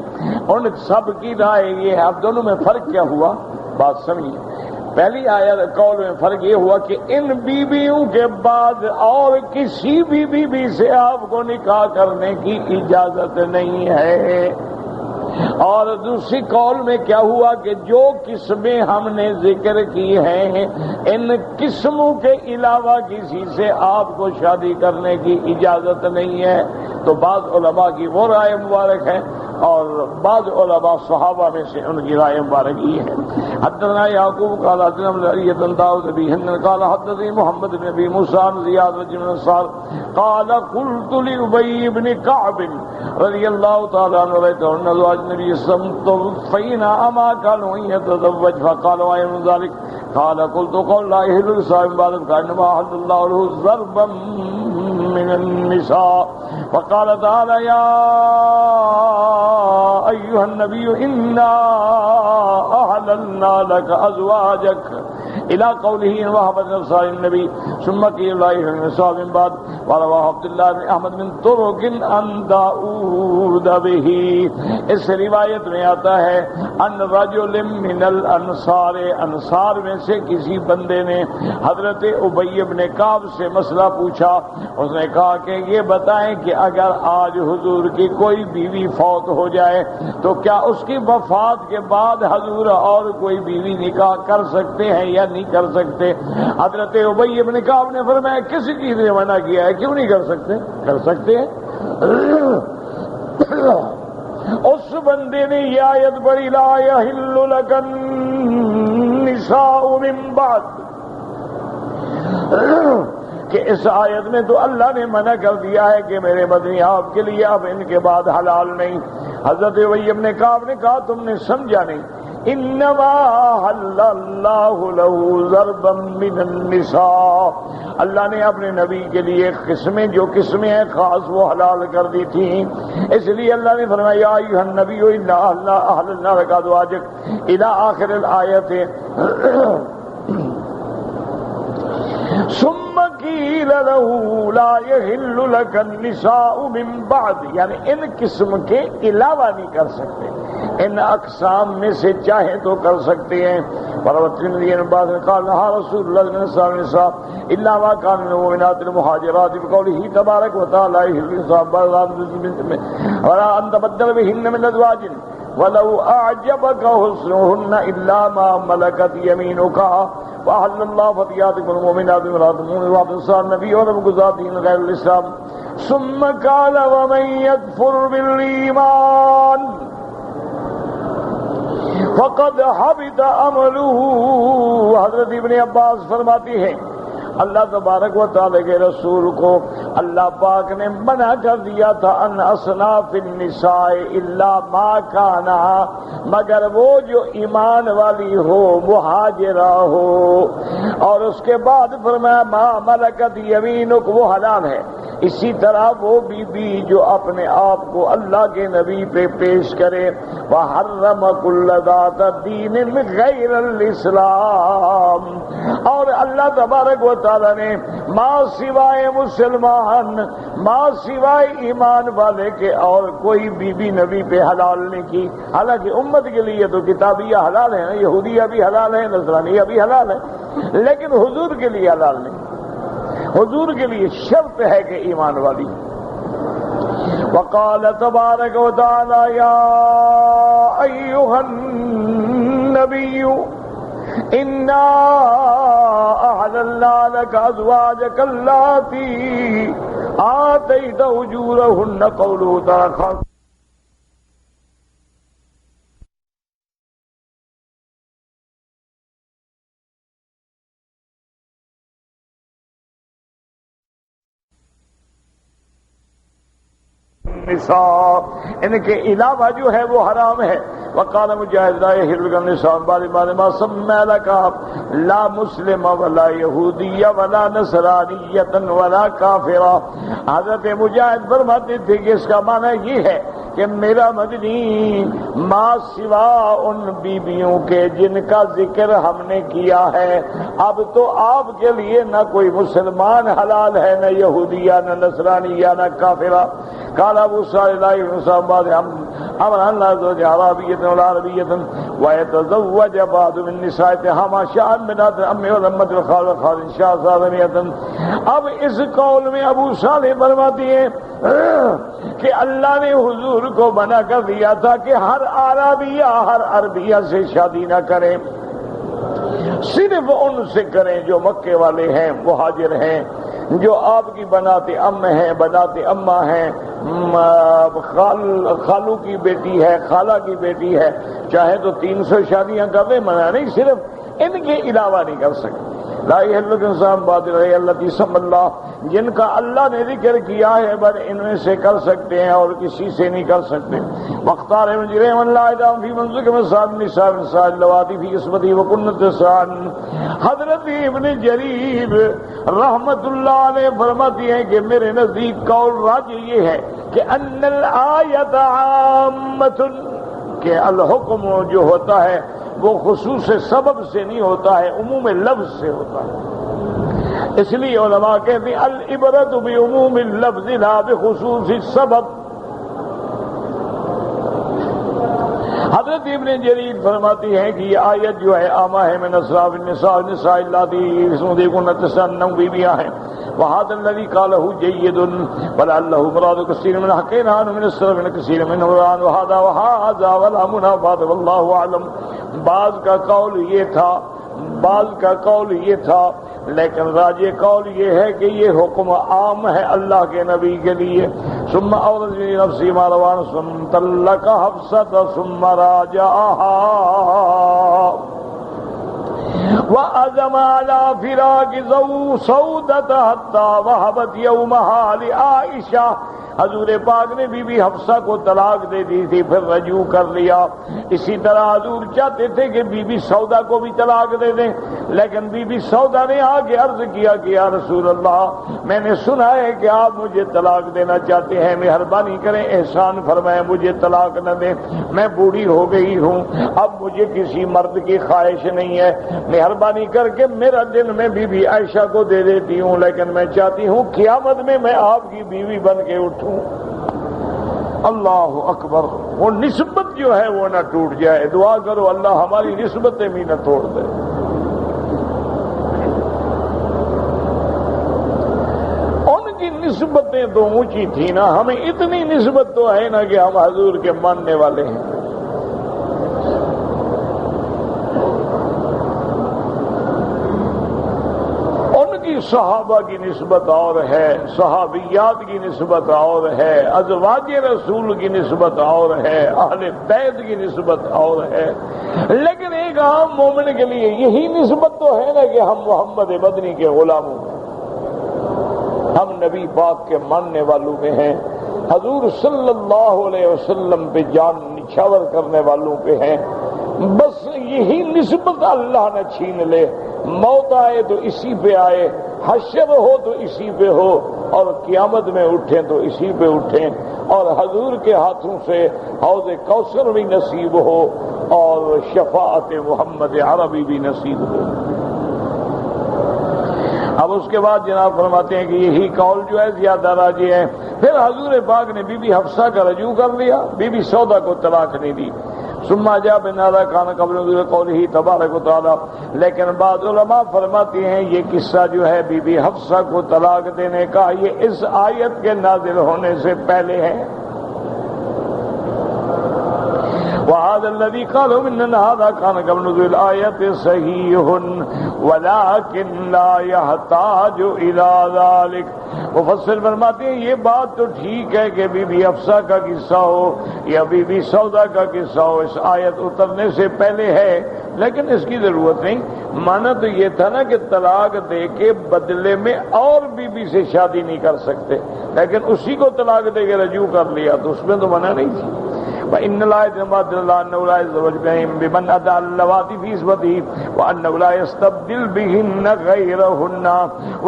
S1: ان سب کی رائے یہ ہے. اب دونوں میں فرق کیا ہوا بات سمجھیے. پہلی آیت قول میں فرق یہ ہوا کہ ان بیویوں کے بعد اور کسی بھی بیوی سے آپ کو نکاح کرنے کی اجازت نہیں ہے. اور دوسری قول میں کیا ہوا کہ جو قسمیں ہم نے ذکر کی ہیں ان قسموں کے علاوہ کسی سے آپ کو شادی کرنے کی اجازت نہیں ہے. تو بعض علماء کی وہ رائے مبارک ہے اور بعض علماء صحابہ میں سے ان کی رائے مبارک یہ ہے. حدثنا یعقوب قال حدثنا علی بن داؤد بن ہند قال حدثني محمد بن ابي موسى عن زياد بن انصار قال قلت لابي بن كعب رضي الله تعالى عنه رأيت ان ازواج النبي صلى الله عليه وسلم فينا اما كانوا يتزوج فقال واي من ذلك قال قلت قول لا يحل للصائم بعد كانما احل الله له ضربا من النساء. وقال تعالى يا أيها النبي إنا أحللنا لك أزواجك إلى قوله إن وهبت نفسها للنبي ثم قيل لا يحل النساء من بعد. ورواه عبد الله بن أحمد من طرق عن داود به. اس روایت میں آتا ہے ان رجل من الانصار، انصار میں سے کسی بندے نے حضرت ابی بن کعب سے مسئلہ پوچھا. اس نے کہا کہ یہ بتائیں کہ اگر آج حضور کی کوئی بیوی فوت ہو جائے تو کیا اس کی وفات کے بعد حضور اور کوئی بیوی نکاح کر سکتے ہیں یا نہیں کر سکتے؟ حضرت ابی بن کعب نے فرمایا کسی چیز نے منع کیا ہے، کیوں نہیں کر سکتے؟ کر سکتے ہیں. اس بندے نے یہ آیت پڑھی لا یحل لک النساء من بعد، کہ اس آیت میں تو اللہ نے منع کر دیا ہے کہ میرے مدنی آپ کے لیے اب ان کے بعد حلال نہیں. حضرت ابی بن کعب نے کہا تم نے سمجھا نہیں، انما حل اللہ له ضربا من النساء، اللہ نے اپنے نبی کے لیے قسمیں جو قسمیں ہیں خاص وہ حلال کر دی تھیں. اس لیے اللہ نے فرمایا یا ایھا النبی انا احللنا لک ازواجک الی آخر الآیت ثم قیل قیل له لا يحل لك النساء من بعد، یعنی ان قسم کے علاوہ نہیں کر سکتے، ان اقسام میں سے چاہیں تو کر سکتے ہیں۔ فرماتے بعد میں قال نہا رسول اللہ صلی اللہ علیہ وسلم الا ما كان المؤمنات المهاجرات بقوله تبارك وتعالى ولا ان تبدل بهن من ازواج ولو اعجبك حسنهن الا ما ملكت يمينك واحل الله فتياتكم المؤمنات والمؤمنات وصار النبي ورمقزاتين غير الاسلام ثم قال ومن يكفر بالايمان فقد حبط عمله۔ حضرت ابن عباس فرماتی ہیں اللہ تبارک و تعالی کے رسول کو اللہ پاک نے منع کر دیا تھا ان اصناف النساء الا ما کانا، مگر وہ جو ایمان والی ہو، مہاجرہ ہو، اور اس کے بعد فرمایا ما ملکت یمینک، وہ حلال ہے۔ اسی طرح وہ بی جو اپنے آپ کو اللہ کے نبی پہ پیش کرے، وحرم کل ذات دین غیر الاسلام، اور اللہ تبارک و تعالی نے ماں سوائے مسلمان، ماں سوائے ایمان والے کے اور کوئی بی نبی پہ حلال نہیں کی۔ حالانکہ امت کے لیے تو کتابیہ حلال ہے، یہودیہ بھی حلال ہے، نصرانیہ بھی حلال ہے، لیکن حضور کے لیے حلال نہیں۔ حضور کے لیے شرط ہے کہ ایمان والی۔ وقال تبارک و تعالی یا ایھا النبی انا احللنا لك ازواجك اللاتي آتيت اجورهن قوله تعالى نساء، ان کے علاوہ جو ہے وہ حرام ہے۔ وقال مجاہد لا يحل النساء بعد ما سمى لك لا مسلم ولا یہودی ولا نصرانیۃ ولا کافرہ۔ حضرت مجاہد فرماتے تھے کہ اس کا معنی یہ ہے کہ میرا مدنی ما سوا ان بیویوں کے جن کا ذکر ہم نے کیا ہے، اب تو آپ کے لیے نہ کوئی مسلمان حلال ہے، نہ یہودیہ، نہ نصرانیہ، نہ کافرہ۔ قال ابو صالح لا ينصاب بعد امر الله زوج عربية ولا عربية ويتزوج بعض من نسائها ما شاء من امه ولمت الخال ان شاء صادمية۔ اب اس قول میں ابو صالح فرماتی ہیں کہ اللہ نے حضور کو منع کر دیا تھا کہ ہر عربیہ ہر عربیہ سے شادی نہ کریں، صرف ان سے کریں جو مکے والے ہیں، مہاجر ہیں، جو آپ کی بنات ام ہیں، بنات اماں ہیں، خالو کی بیٹی ہے، خالہ کی بیٹی ہے، چاہے تو 300 شادیاں کر دیں، منع نہیں، صرف ان کے علاوہ نہیں کر سکتے۔ لا يحل الانسان باطل غیر التي سمى اللہ، جن کا اللہ نے ذکر کیا ہے بس ان میں سے کر سکتے ہیں اور کسی سے نہیں کر سکتے۔ واختار مجرم اللہ ادام فی منزل میں صاحب نساء اللواتی فی قسمتی وکنت سان۔ حضرت ابن جریر رحمت اللہ علیہ فرماتی ہیں کہ میرے نزدیک قول راجح یہ ہے کہ ان الآیت عامۃ، کہ الحکم جو ہوتا ہے وہ خصوص سبب سے نہیں ہوتا ہے، عموم لفظ سے ہوتا ہے۔ اس لیے علماء کہتے ہیں العبرۃ بعموم اللفظ لا بخصوص السبب۔ حضرت ابن جریر فرماتی ہیں کہ یہ آیت جو ہے عامہ ہے من اصحاب النساء اللاتی یکن تسنم بیویاں ہیں۔ وهذا الذي قاله جيد ولعله مراد كثير من حقنا من السلف من كثير من القرآن وهذا ولا منافات والله اعلم۔ بعض کا قول یہ تھا لیکن راجح قول یہ ہے کہ یہ حکم عام ہے اللہ کے نبی کے لیے۔ ثم اورث نفسی ما روان ثم طلق حفصة ثم راجعها وعزم على فراق سودة حتى وهبت يومها لعائشة حضور پاک نے بی بی حفصہ کو طلاق دے دی تھی، پھر رجوع کر لیا۔ اسی طرح حضور چاہتے تھے کہ بی بی سودا کو بھی طلاق دے دیں، لیکن بی بی سودا نے آگے عرض کیا کہ یا رسول اللہ، میں نے سنا ہے کہ آپ مجھے طلاق دینا چاہتے ہیں، مہربانی کریں احسان فرمائیں مجھے طلاق نہ دیں، میں بوڑھی ہو گئی ہوں، اب مجھے کسی مرد کی خواہش نہیں ہے، مہربانی کر کے میرا دن میں بی بی عائشہ کو دے دیتی ہوں، لیکن میں چاہتی ہوں قیامت میں آپ کی بیوی بن کے اٹھوں۔ اللہ اکبر، وہ نسبت جو ہے وہ نہ ٹوٹ جائے، دعا کرو اللہ ہماری نسبتیں بھی نہ توڑ دے۔ ان کی نسبتیں تو اونچی تھی نا، ہمیں اتنی نسبت تو ہے نا کہ ہم حضور کے ماننے والے ہیں۔ صحابہ کی نسبت اور ہے، صحابیات کی نسبت اور ہے، ازواج رسول کی نسبت اور ہے، اہل بیت کی نسبت اور ہے، لیکن ایک عام مومن کے لیے یہی نسبت تو ہے نا کہ ہم محمد مدنی کے غلاموں ہیں، ہم نبی پاک کے ماننے والوں میں ہیں، حضور صلی اللہ علیہ وسلم پہ جان نچھاور کرنے والوں پہ ہیں۔ بس یہی نسبت اللہ نہ چھین لے، موت آئے تو اسی پہ آئے، حشر ہو تو اسی پہ ہو، اور قیامت میں اٹھیں تو اسی پہ اٹھیں، اور حضور کے ہاتھوں سے حوض کوثر بھی نصیب ہو اور شفاعت محمد عربی بھی نصیب ہو۔ اب اس کے بعد جناب فرماتے ہیں کہ یہی قول جو ہے زیادہ راجح ہے۔ پھر حضور پاک نے بی بی حفصہ کا رجوع کر لیا، بی بی سودا کو طلاق نہیں دی۔ ثم جاء بنالا کان قبل نزول قوله تبارک و تعالی، لیکن بعض علماء فرماتے ہیں یہ قصہ جو ہے بی بی حفصہ کو طلاق دینے کا، یہ اس آیت کے نازل ہونے سے پہلے ہے۔ وهذا الذي قالوا ان هذا كان قبل نزول الآية صحيح ولكن لا يحتاج الى ذلك۔ مفسر فرماتے ہیں یہ بات تو ٹھیک ہے کہ بی بی حفصہ کا قصہ ہو یا بی بی سودا کا قصہ ہو، اس آیت اترنے سے پہلے ہے، لیکن اس کی ضرورت نہیں۔ مانا تو یہ تھا نا کہ طلاق دے کے بدلے میں اور بی بی سے شادی نہیں کر سکتے، لیکن اسی کو طلاق دے کے رجوع کر لیا تو اس میں تو منع نہیں تھی۔ وَإِنَّ اللَّهَ يَتَبَادَّلُ اللَّهُ أَنَّهُ لَا يَتَزَوَّجُ بِمَنْ أَدَى اللَّوَاتِي فِي نِسْبَتِهِ وَأَنَّهُ لَا يَسْتَبْدِلُ بِهِنَّ غَيْرَهُنَّ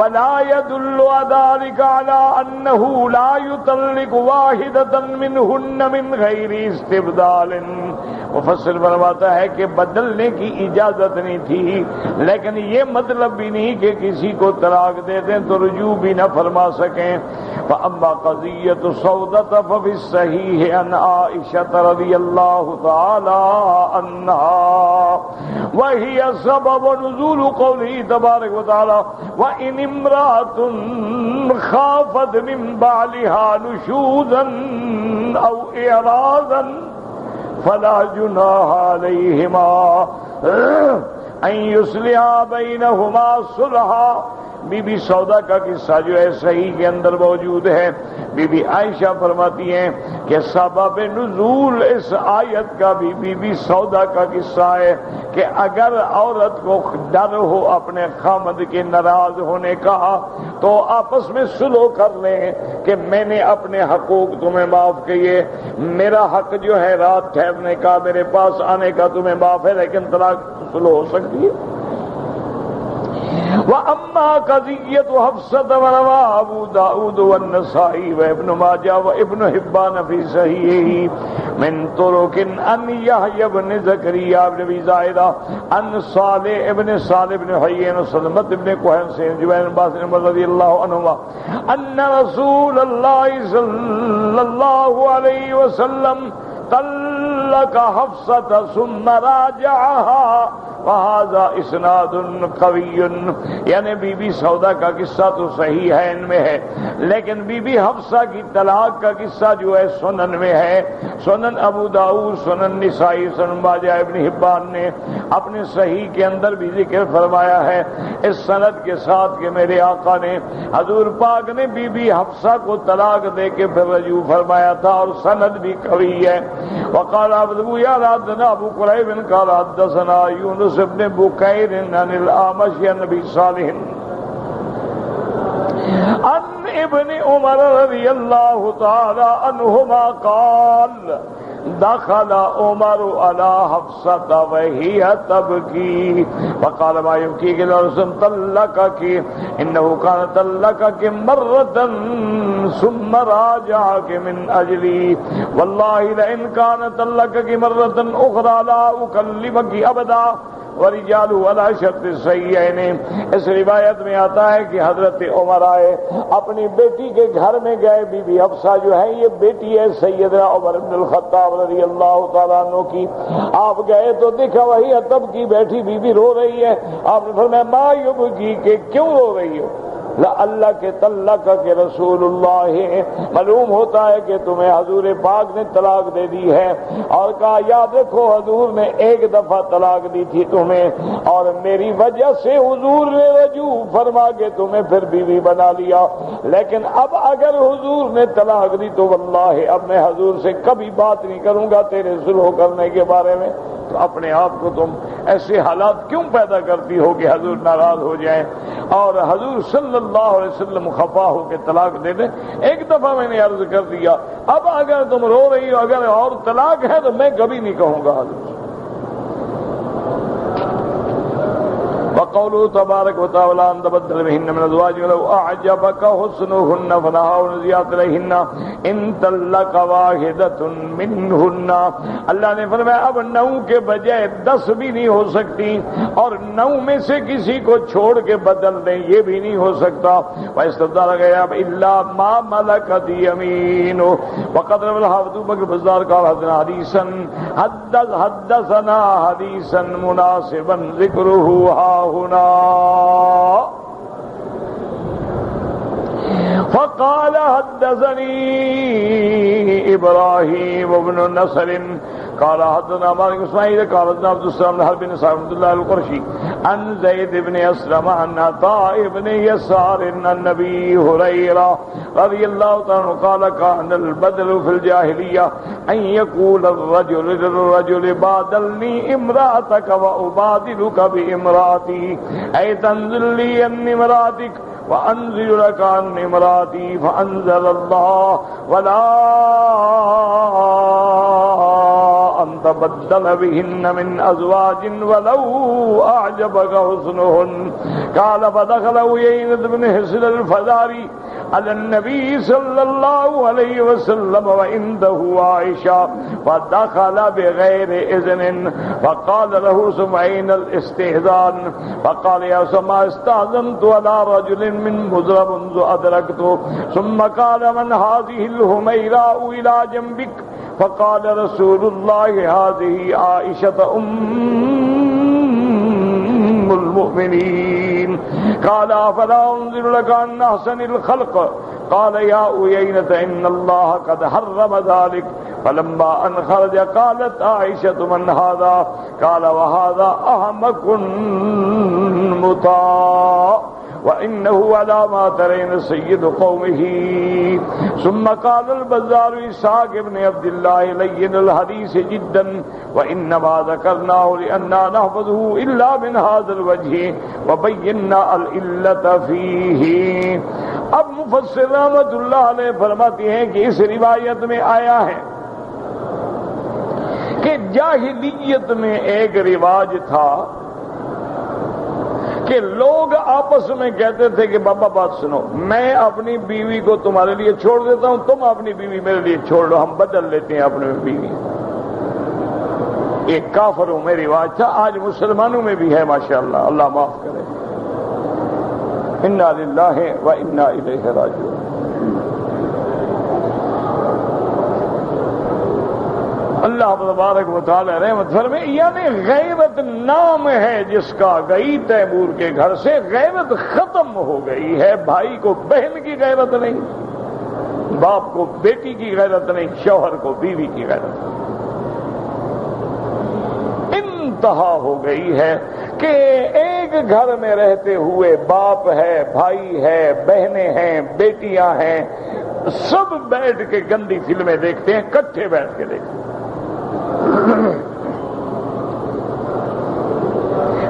S1: وَلَا يَدُلُّ ذَلِكَ عَلَى أَنَّهُ لَا يُطَلِّقُ وَاحِدَةً مِنْهُنَّ مِنْ غَيْرِ اسْتِبْدَالٍ۔ مفسر فرماتا ہے کہ بدلنے کی اجازت نہیں تھی، لیکن یہ مطلب بھی نہیں کہ کسی کو طلاق دے دیں تو رجوع بھی نہ فرما سکیں۔ فَأَمَّا قَضِيَّةُ سَوْدَةَ فَفِي الصَّحِيحِ عَنْ عَائِشَةَ رَضِيَ اللَّهُ تَعَالَى عَنْهَا وَهِيَ سَبَبُ نُزُولِ قَوْلِهِ تَبَارَكَ وَتَعَالَى وَإِنِ امْرَأَةٌ خَافَتْ مِنْ بَعْلِهَا نُشُوزًا أَوْ إِعْرَاضًا فَلَا جُنَاحَ عَلَيْهِمَا أَنْ يُصْلِحَا بَيْنَهُمَا صُلْحًا۔ بی بی سودا کا قصہ جو ہے صحیح کے اندر موجود ہے۔ بی بی عائشہ فرماتی ہیں کہ سبب نزول اس آیت کا بھی بی بی سودا کا قصہ ہے کہ اگر عورت کو ڈر ہو اپنے خامد کے ناراض ہونے کا تو آپس میں صلح کر لیں کہ میں نے اپنے حقوق تمہیں معاف کیے، میرا حق جو ہے رات ٹھہرنے کا، میرے پاس آنے کا تمہیں معاف ہے، لیکن طلاق صلح ہو سکتی ہے۔ وَأَمَّا قَضِيَّةُ حَفْصَةَ وَرَوَى أَبُو دَاوُدَ وَالنَّسَائِي وَابْنُ مَاجَهَ وَابْنُ حِبَّانَ فِي صَحِيحِهِ مِنْ طُرُقٍ عَنْ يَحْيَى بْنِ زَكَرِيَّا بْنِ أَبِي زَائِدَةَ عَنْ صَالِحِ بْنِ صَالِحِ بْنِ حَيِّيٍّ وَسَلْمَةَ بْنِ كُهَيْلٍ سے جبیر بن عباس رضی اللہ عنہما أن رسول الله صلی اللہ علیہ وسلم طلق حفصة ثم راجعها وهذا اسناد قوی، یعنی بی بی سودا کا قصہ تو صحیح ہے ان میں ہے، لیکن بی بی حفصہ کی طلاق کا قصہ جو ہے سنن میں ہے۔ سنن ابو داؤد، سنن نسائی، سنن ماجہ، ابن حبان نے اپنے صحیح کے اندر بھی ذکر فرمایا ہے اس سند کے ساتھ کہ میرے آقا نے حضور پاک نے بی بی حفصہ کو طلاق دے کے پھر رجوع فرمایا تھا، اور سند بھی قوی ہے۔ وقال ابو حدثنا ابو قریب قال حدثنا یونس ابن بکیر عن الأعمش عن ابي صالح عن ابن عمر رضی اللہ تعالی عنہما قال دخل عمر على حفصة وهي تبكي فقال ما يبكيك إلا رسول طلقك إنه كان طلقك مرة ثم راجعك من أجلي والله لئن كان طلقك مرة أخرى لا أكلمك أبدا ورجال ولا شرط صحیحین. اس روایت میں آتا ہے کہ حضرت عمر آئے, اپنی بیٹی کے گھر میں گئے. بی بی حفصہ جو ہے یہ بیٹی ہے سیدنا عمر بن الخطاب رضی اللہ تعالیٰ عنہ کی. آپ گئے تو دیکھا وہی تب کی بیٹھی بی بی رو رہی ہے. آپ نے فرمایا ما یبکی, کہ کیوں رو رہی ہو؟ اللہ کے طلق کے رسول اللہ, معلوم ہوتا ہے کہ تمہیں حضور پاک نے طلاق دے دی ہے. اور کہا یاد رکھو حضور نے ایک دفعہ طلاق دی تھی تمہیں, اور میری وجہ سے حضور نے رجوع فرما کے تمہیں پھر بیوی بنا لیا. لیکن اب اگر حضور نے طلاق دی تو واللہ اب میں حضور سے کبھی بات نہیں کروں گا تیرے صلح کرنے کے بارے میں. تو اپنے آپ کو تم ایسے حالات کیوں پیدا کرتی ہو کہ حضور ناراض ہو جائیں اور حضور صلی اللہ علیہ وسلم خفا ہو کے طلاق دے دیں؟ ایک دفعہ میں نے عرض کر دیا, اب اگر تم رو رہی ہو اگر اور طلاق ہے تو میں کبھی نہیں کہوں گا حضور. وقوله تبارك وتعالى ان تبدل بهن من ازواج ولو اعجبك حسنهن فنهوا زيادة عليهن ان طلق واحدة منهن. اللہ نے فرمایا اب 9 کے بجائے 10 بھی نہیں ہو سکتی, اور 9 میں سے کسی کو چھوڑ کے بدل دیں یہ بھی نہیں ہو سکتا. واستدار گیا الا ما ملكت يمينه. وقد روى الحافظ بن بزار قال حدثنا حديثا مناسبا ذكره هنا فقال حدثني إبراهيم بن نصر قال حدثنا مالك اسماعيل قال حدثنا عبد السلام بن حرب بن عبد الله القرشي عن زيد بن أسلم عن عطاء بن يسار عن النبي هريرة رضي الله تعالى قال كان البدل في الجاهلية أن يقول الرجل للرجل بادلني امرأتك وأبادلك بامرأتي أي تنزل لي عن امرأتك وأنزل لك عن امرأتي. فأنزل الله ولا أن تبدل بهن من أزواج ولو أعجبك حسنهن. قال فدخل عيينة بن حصن الفزاري على النبي صلى الله عليه وسلم وعنده عائشة فدخل بغير إذن فقال له سمعين الاستئذان فقال يا سمع استأذنت على رجل من مزر منذ أدركته. ثم قال من هذه الهميراء إلى جنبك؟ فقال رسول الله هذه عائشة أم المؤمنين. قال أفلا أنزل لك عن أحسن الخلق؟ قال يا عيينة إن الله قد حرم ذلك. فلما أن خرج قالت عائشة من هذا؟ قال وهذا أحمق مطاع وإنه على ما ترين سيد قومه. ثم قال البزار إسحاق بن عبد الله لين الحديث جدا وإنما ذكرناه لأننا نحفظه إلا من هذا الوجه وبينا العلة فيه. اب مفسر رحمت اللہ علیہ فرماتے ہیں کہ اس روایت میں آیا ہے کہ جاہلیت میں ایک رواج تھا کہ لوگ آپس میں کہتے تھے کہ بابا بات سنو, میں اپنی بیوی کو تمہارے لیے چھوڑ دیتا ہوں, تم اپنی بیوی میرے لیے چھوڑ لو, ہم بدل لیتے ہیں اپنی بیوی. ایک کافروں میں رواج تھا, آج مسلمانوں میں بھی ہے ماشاءاللہ, اللہ معاف کرے. انا للہ و انا الیہ راجعون. اللہ تبارک و تعالی رحمت فرمائے. یعنی غیرت نام ہے جس کا گئی تیمور کے گھر سے, غیرت ختم ہو گئی ہے. بھائی کو بہن کی غیرت نہیں, باپ کو بیٹی کی غیرت نہیں, شوہر کو بیوی کی غیرت. انتہا ہو گئی ہے کہ ایک گھر میں رہتے ہوئے باپ ہے, بھائی ہے, بہنیں ہیں, بیٹیاں ہیں, سب بیٹھ کے گندی فلمیں دیکھتے ہیں, کٹھے بیٹھ کے دیکھتے ہیں.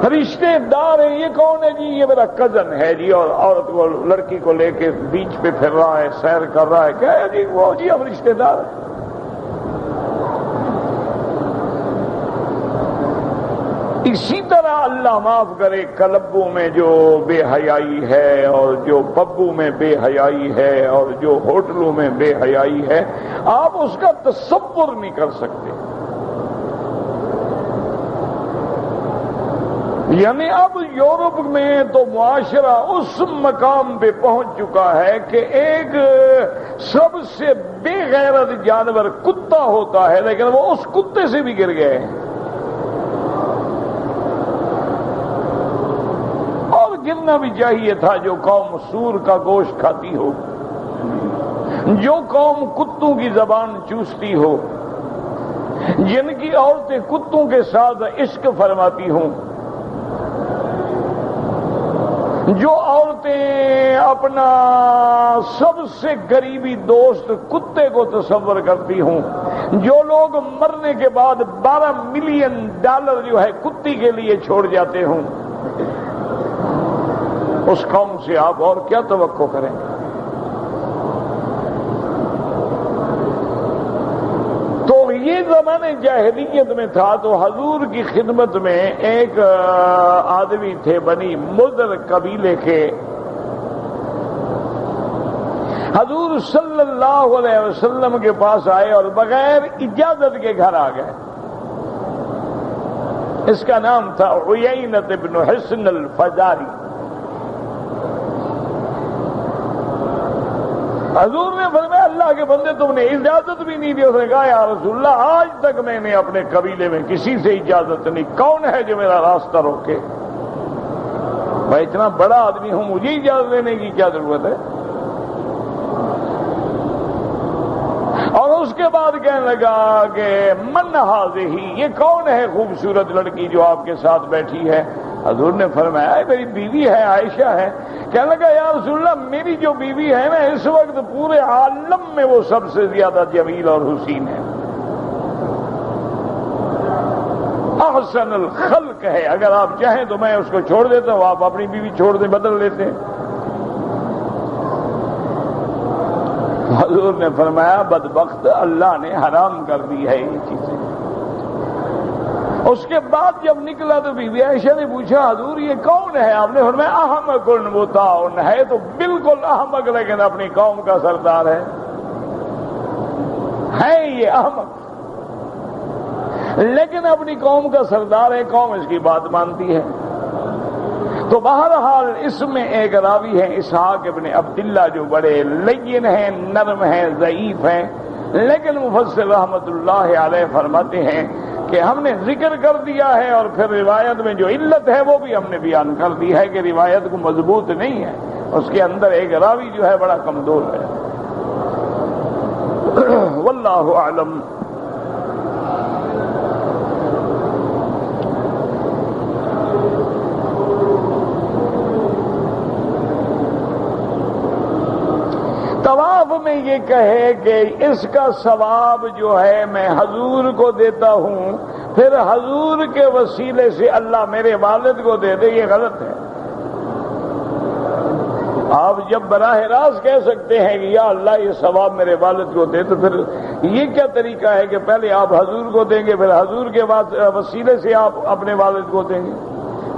S1: رشتے دار ہیں، یہ کون ہے جی؟ یہ میرا کزن ہے جی، اور عورت کو لڑکی کو لے کے بیچ پہ پھر رہا ہے، سیر کر رہا ہے، کیا ہے جی؟ وہ جی ہم رشتے دار ہیں۔ اسی طرح اللہ معاف کرے کلبوں میں جو بے حیائی ہے، اور جو پبوں میں بے حیائی ہے، اور جو ہوٹلوں میں بے حیائی ہے، آپ اس کا تصور نہیں کر سکتے۔ یعنی اب یورپ میں تو معاشرہ اس مقام پہ پہنچ چکا ہے کہ ایک سب سے بے غیرت جانور کتا ہوتا ہے، لیکن وہ اس کتے سے بھی گر گئے ہیں، اور گرنا بھی چاہیے تھا۔ جو قوم سور کا گوشت کھاتی ہو، جو قوم کتوں کی زبان چوستی ہو، جن کی عورتیں کتوں کے ساتھ عشق فرماتی ہوں، جو عورتیں اپنا سب سے قریبی دوست کتے کو تصور کرتی ہوں، جو لوگ مرنے کے بعد $12 ملین جو ہے کتی کے لیے چھوڑ جاتے ہوں، اس قوم سے آپ اور کیا توقع کریں؟ تو یہ زمانے جاہلیت میں تھا۔ تو حضور کی خدمت میں ایک آدمی تھے بنی مضر قبیلے کے، حضور صلی اللہ علیہ وسلم کے پاس آئے اور بغیر اجازت کے گھر آ گئے۔ اس کا نام تھا عیینۃ بن حصن الفزاری۔ حضور نے فرمایا اللہ کے بندے تم نے اجازت بھی نہیں دی۔ اس نے کہا یا رسول اللہ آج تک میں نے اپنے قبیلے میں کسی سے اجازت نہیں، کون ہے جو میرا راستہ روکے؟ میں اتنا بڑا آدمی ہوں، مجھے اجازت دینے کی کیا ضرورت ہے؟ اور اس کے بعد کہنے لگا کہ من ہذہ، یہ کون ہے خوبصورت لڑکی جو آپ کے ساتھ بیٹھی ہے؟ حضور نے فرمایا میری بیوی ہے، عائشہ ہے۔ کہنے لگا یا رسول اللہ میری جو بیوی ہے نا اس وقت پورے عالم میں وہ سب سے زیادہ جمیل اور حسین ہے، احسن الخلق ہے، اگر آپ چاہیں تو میں اس کو چھوڑ دیتا ہوں، آپ اپنی بیوی چھوڑ دیں، بدل لیتے ہیں۔ حضور نے فرمایا بدبخت، اللہ نے حرام کر دی ہے یہ چیزیں۔ اس کے بعد جب نکلا تو بی بی عائشہ نے پوچھا حضور یہ کون ہے؟ آپ نے فرمایا احمق مطاع ہے، تو بالکل احمق لیکن اپنی قوم کا سردار ہے یہ احمق، لیکن اپنی قوم کا سردار ہے، قوم اس کی بات مانتی ہے۔ تو بہرحال اس میں ایک راوی ہے اسحاق ابن عبداللہ جو بڑے لین ہیں، نرم ہیں، ضعیف ہیں، لیکن مفسر رحمت اللہ علیہ فرماتے ہیں کہ ہم نے ذکر کر دیا ہے اور پھر روایت میں جو علت ہے وہ بھی ہم نے بیان کر دی ہے کہ روایت کو مضبوط نہیں ہے، اس کے اندر ایک راوی جو ہے بڑا کمزور ہے۔ واللہ اعلم۔ طواف میں یہ کہے کہ اس کا ثواب جو ہے میں حضور کو دیتا ہوں، پھر حضور کے وسیلے سے اللہ میرے والد کو دے دے، یہ غلط ہے۔ آپ جب براہ راست کہہ سکتے ہیں کہ یا اللہ یہ ثواب میرے والد کو دے، تو پھر یہ کیا طریقہ ہے کہ پہلے آپ حضور کو دیں گے پھر حضور کے وسیلے سے آپ اپنے والد کو دیں گے؟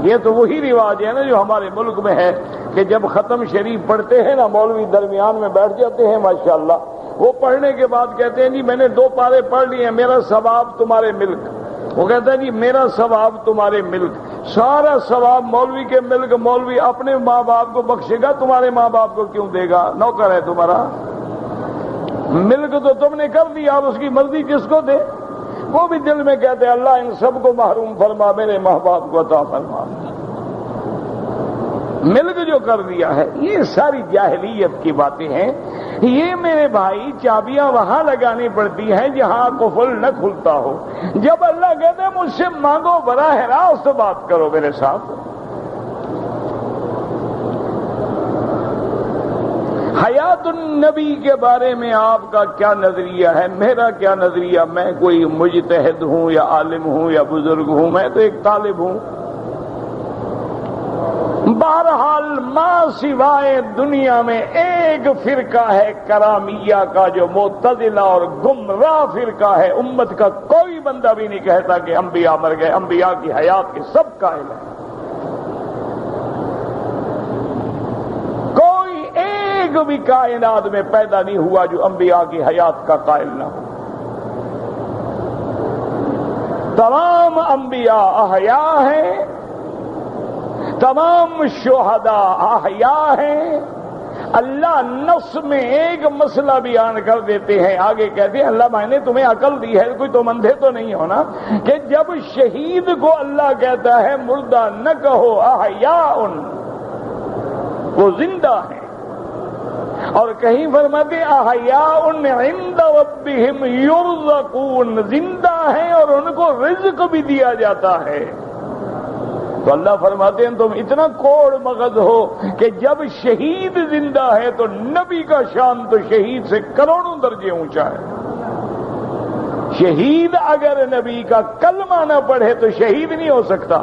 S1: یہ تو وہی رواج ہے نا جو ہمارے ملک میں ہے کہ جب ختم شریف پڑھتے ہیں نا مولوی درمیان میں بیٹھ جاتے ہیں ماشاءاللہ، وہ پڑھنے کے بعد کہتے ہیں جی میں نے 2 پارے پڑھ لیے ہیں، میرا ثواب تمہارے ملک۔ وہ کہتا ہے جی میرا ثواب تمہارے ملک، سارا ثواب مولوی کے ملک، مولوی اپنے ماں باپ کو بخشے گا، تمہارے ماں باپ کو کیوں دے گا؟ نوکر ہے تمہارا، ملک تو تم نے کر دیا، اب اس کی مرضی کس کو دے؟ وہ بھی دل میں کہتے ہیں اللہ ان سب کو محروم فرما، میرے ماں باپ کو عطا فرما، ملک جو کر دیا ہے۔ یہ ساری جاہلیت کی باتیں ہیں، یہ میرے بھائی چابیاں وہاں لگانی پڑتی ہیں جہاں قفل نہ کھلتا ہو۔ جب اللہ کہتے ہیں مجھ سے مانگو، براہ راست بات کرو میرے ساتھ۔ حیات النبی کے بارے میں آپ کا کیا نظریہ ہے؟ میرا کیا نظریہ؟ میں کوئی مجتہد ہوں یا عالم ہوں یا بزرگ ہوں، میں تو ایک طالب ہوں، بہرحال ماں سوائے دنیا میں ایک فرقہ ہے کرامیہ کا جو معتزلہ اور گمراہ فرقہ ہے، امت کا کوئی بندہ بھی نہیں کہتا کہ انبیاء مر گئے، انبیاء کی حیات کے سب قائل ہیں۔ کوئی ایک بھی کائنات میں پیدا نہیں ہوا جو انبیاء کی حیات کا قائل نہ ہو۔ تمام انبیاء احیاء ہیں، تمام شہداء احیاء ہیں۔ اللہ نص میں ایک مسئلہ بیان کر دیتے ہیں، آگے کہتے ہیں اللہ میں نے تمہیں عقل دی ہے، کوئی تم اندھے تو نہیں ہو نا، کہ جب شہید کو اللہ کہتا ہے مردہ نہ کہو احیاء، وہ زندہ ہیں، اور کہیں فرماتے احیاء عند ربہم یرزقون، زندہ ہیں اور ان کو رزق بھی دیا جاتا ہے۔ تو اللہ فرماتے ہیں تم اتنا کوڑ مغز ہو کہ جب شہید زندہ ہے تو نبی کا شان تو شہید سے کروڑوں درجے اونچا ہے۔ شہید اگر نبی کا کلمہ نہ پڑھے تو شہید نہیں ہو سکتا،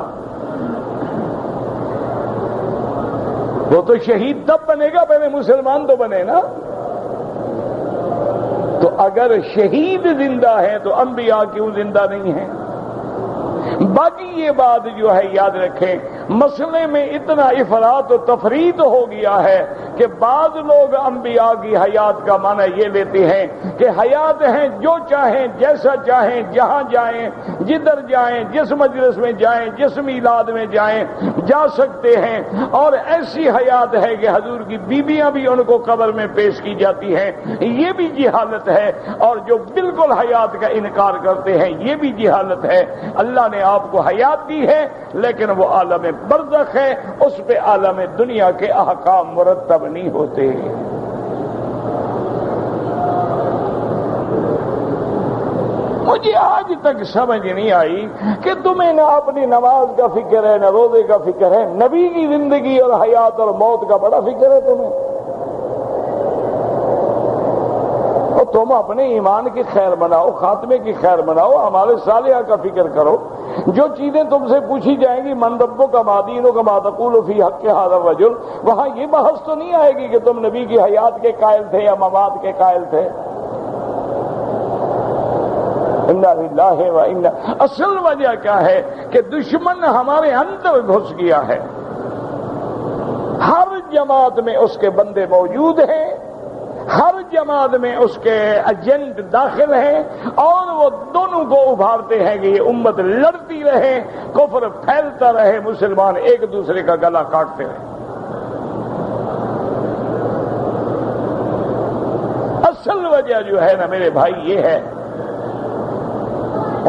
S1: وہ تو شہید تب بنے گا پہلے مسلمان تو بنے نا۔ تو اگر شہید زندہ ہے تو انبیاء کیوں زندہ نہیں ہیں؟ باقی یہ بات جو ہے یاد رکھیں، مسئلے میں اتنا افراط و تفریط ہو گیا ہے کہ بعض لوگ انبیاء کی حیات کا معنی یہ لیتے ہیں کہ حیات ہیں، جو چاہیں جیسا چاہیں جہاں جائیں جدھر جائیں جس مجلس میں جائیں جس میلاد میں جائیں جا سکتے ہیں، اور ایسی حیات ہے کہ حضور کی بیویاں بھی ان کو قبر میں پیش کی جاتی ہیں، یہ بھی جہالت ہے، اور جو بالکل حیات کا انکار کرتے ہیں یہ بھی جہالت ہے۔ اللہ نے آپ کو حیات دی ہے لیکن وہ عالم برزخ ہے، اس پہ عالم دنیا کے احکام مرتب نہیں ہوتے۔ مجھے آج تک سمجھ نہیں آئی کہ تمہیں نہ اپنی نماز کا فکر ہے نہ روزے کا فکر ہے، نبی کی زندگی اور حیات اور موت کا بڑا فکر ہے تمہیں۔ اور تم اپنے ایمان کی خیر بناؤ، خاتمے کی خیر بناؤ، ہمارے صالحہ کا فکر کرو۔ جو چیزیں تم سے پوچھی جائیں گی من ربک ما دینک ما تقول فی حق ھذا الرجل، وہاں یہ بحث تو نہیں آئے گی کہ تم نبی کی حیات کے قائل تھے یا ممات کے قائل تھے۔ انا للہ و انا، اصل وجہ کیا ہے کہ دشمن ہمارے اندر گھس گیا ہے، ہر جماعت میں اس کے بندے موجود ہیں، ہر جماعت میں اس کے ایجنٹ داخل ہیں، اور وہ دونوں کو ابھارتے ہیں کہ یہ امت لڑتی رہے، کفر پھیلتا رہے، مسلمان ایک دوسرے کا گلا کاٹتے رہے۔ اصل وجہ جو ہے نا میرے بھائی یہ ہے،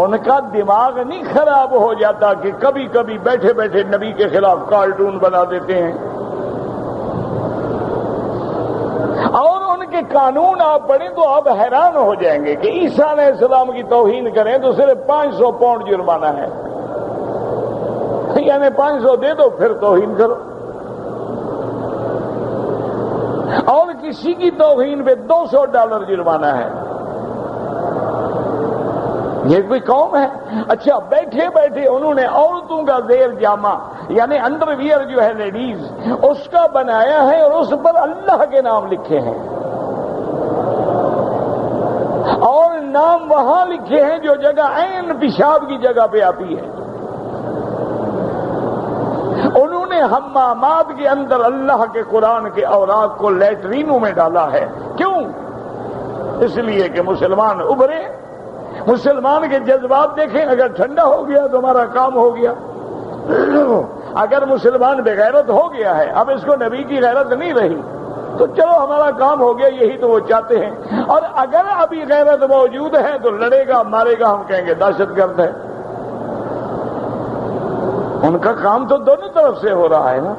S1: ان کا دماغ نہیں خراب ہو جاتا کہ کبھی کبھی بیٹھے بیٹھے نبی کے خلاف کارٹون بنا دیتے ہیں، اور ان کے قانون آپ پڑھیں تو آپ حیران ہو جائیں گے کہ عیسیٰ علیہ السلام کی توہین کریں تو صرف 500 پاؤنڈ جرمانہ ہے، یعنی 500 دے دو پھر توہین کرو، اور کسی کی توہین پہ $200 جرمانہ ہے۔ یہ کوئی قوم ہے؟ اچھا بیٹھے بیٹھے انہوں نے عورتوں کا زیر جامہ یعنی انڈر ویئر جو ہے لیڈیز اس کا بنایا ہے اور اس پر اللہ کے نام لکھے ہیں، اور نام وہاں لکھے ہیں جو جگہ عین پیشاب کی جگہ پہ آتی ہے۔ انہوں نے حمامات کے اندر اللہ کے قرآن کے اوراق کو لیٹرینوں میں ڈالا ہے۔ کیوں؟ اس لیے کہ مسلمان ابھرے، مسلمان کے جذبات دیکھیں، اگر ٹھنڈا ہو گیا تو ہمارا کام ہو گیا، اگر مسلمان بے غیرت ہو گیا ہے، اب اس کو نبی کی غیرت نہیں رہی تو چلو ہمارا کام ہو گیا، یہی تو وہ چاہتے ہیں، اور اگر ابھی غیرت موجود ہے تو لڑے گا مارے گا، ہم کہیں گے دہشت گرد ہے۔ ان کا کام تو دونوں طرف سے ہو رہا ہے نا۔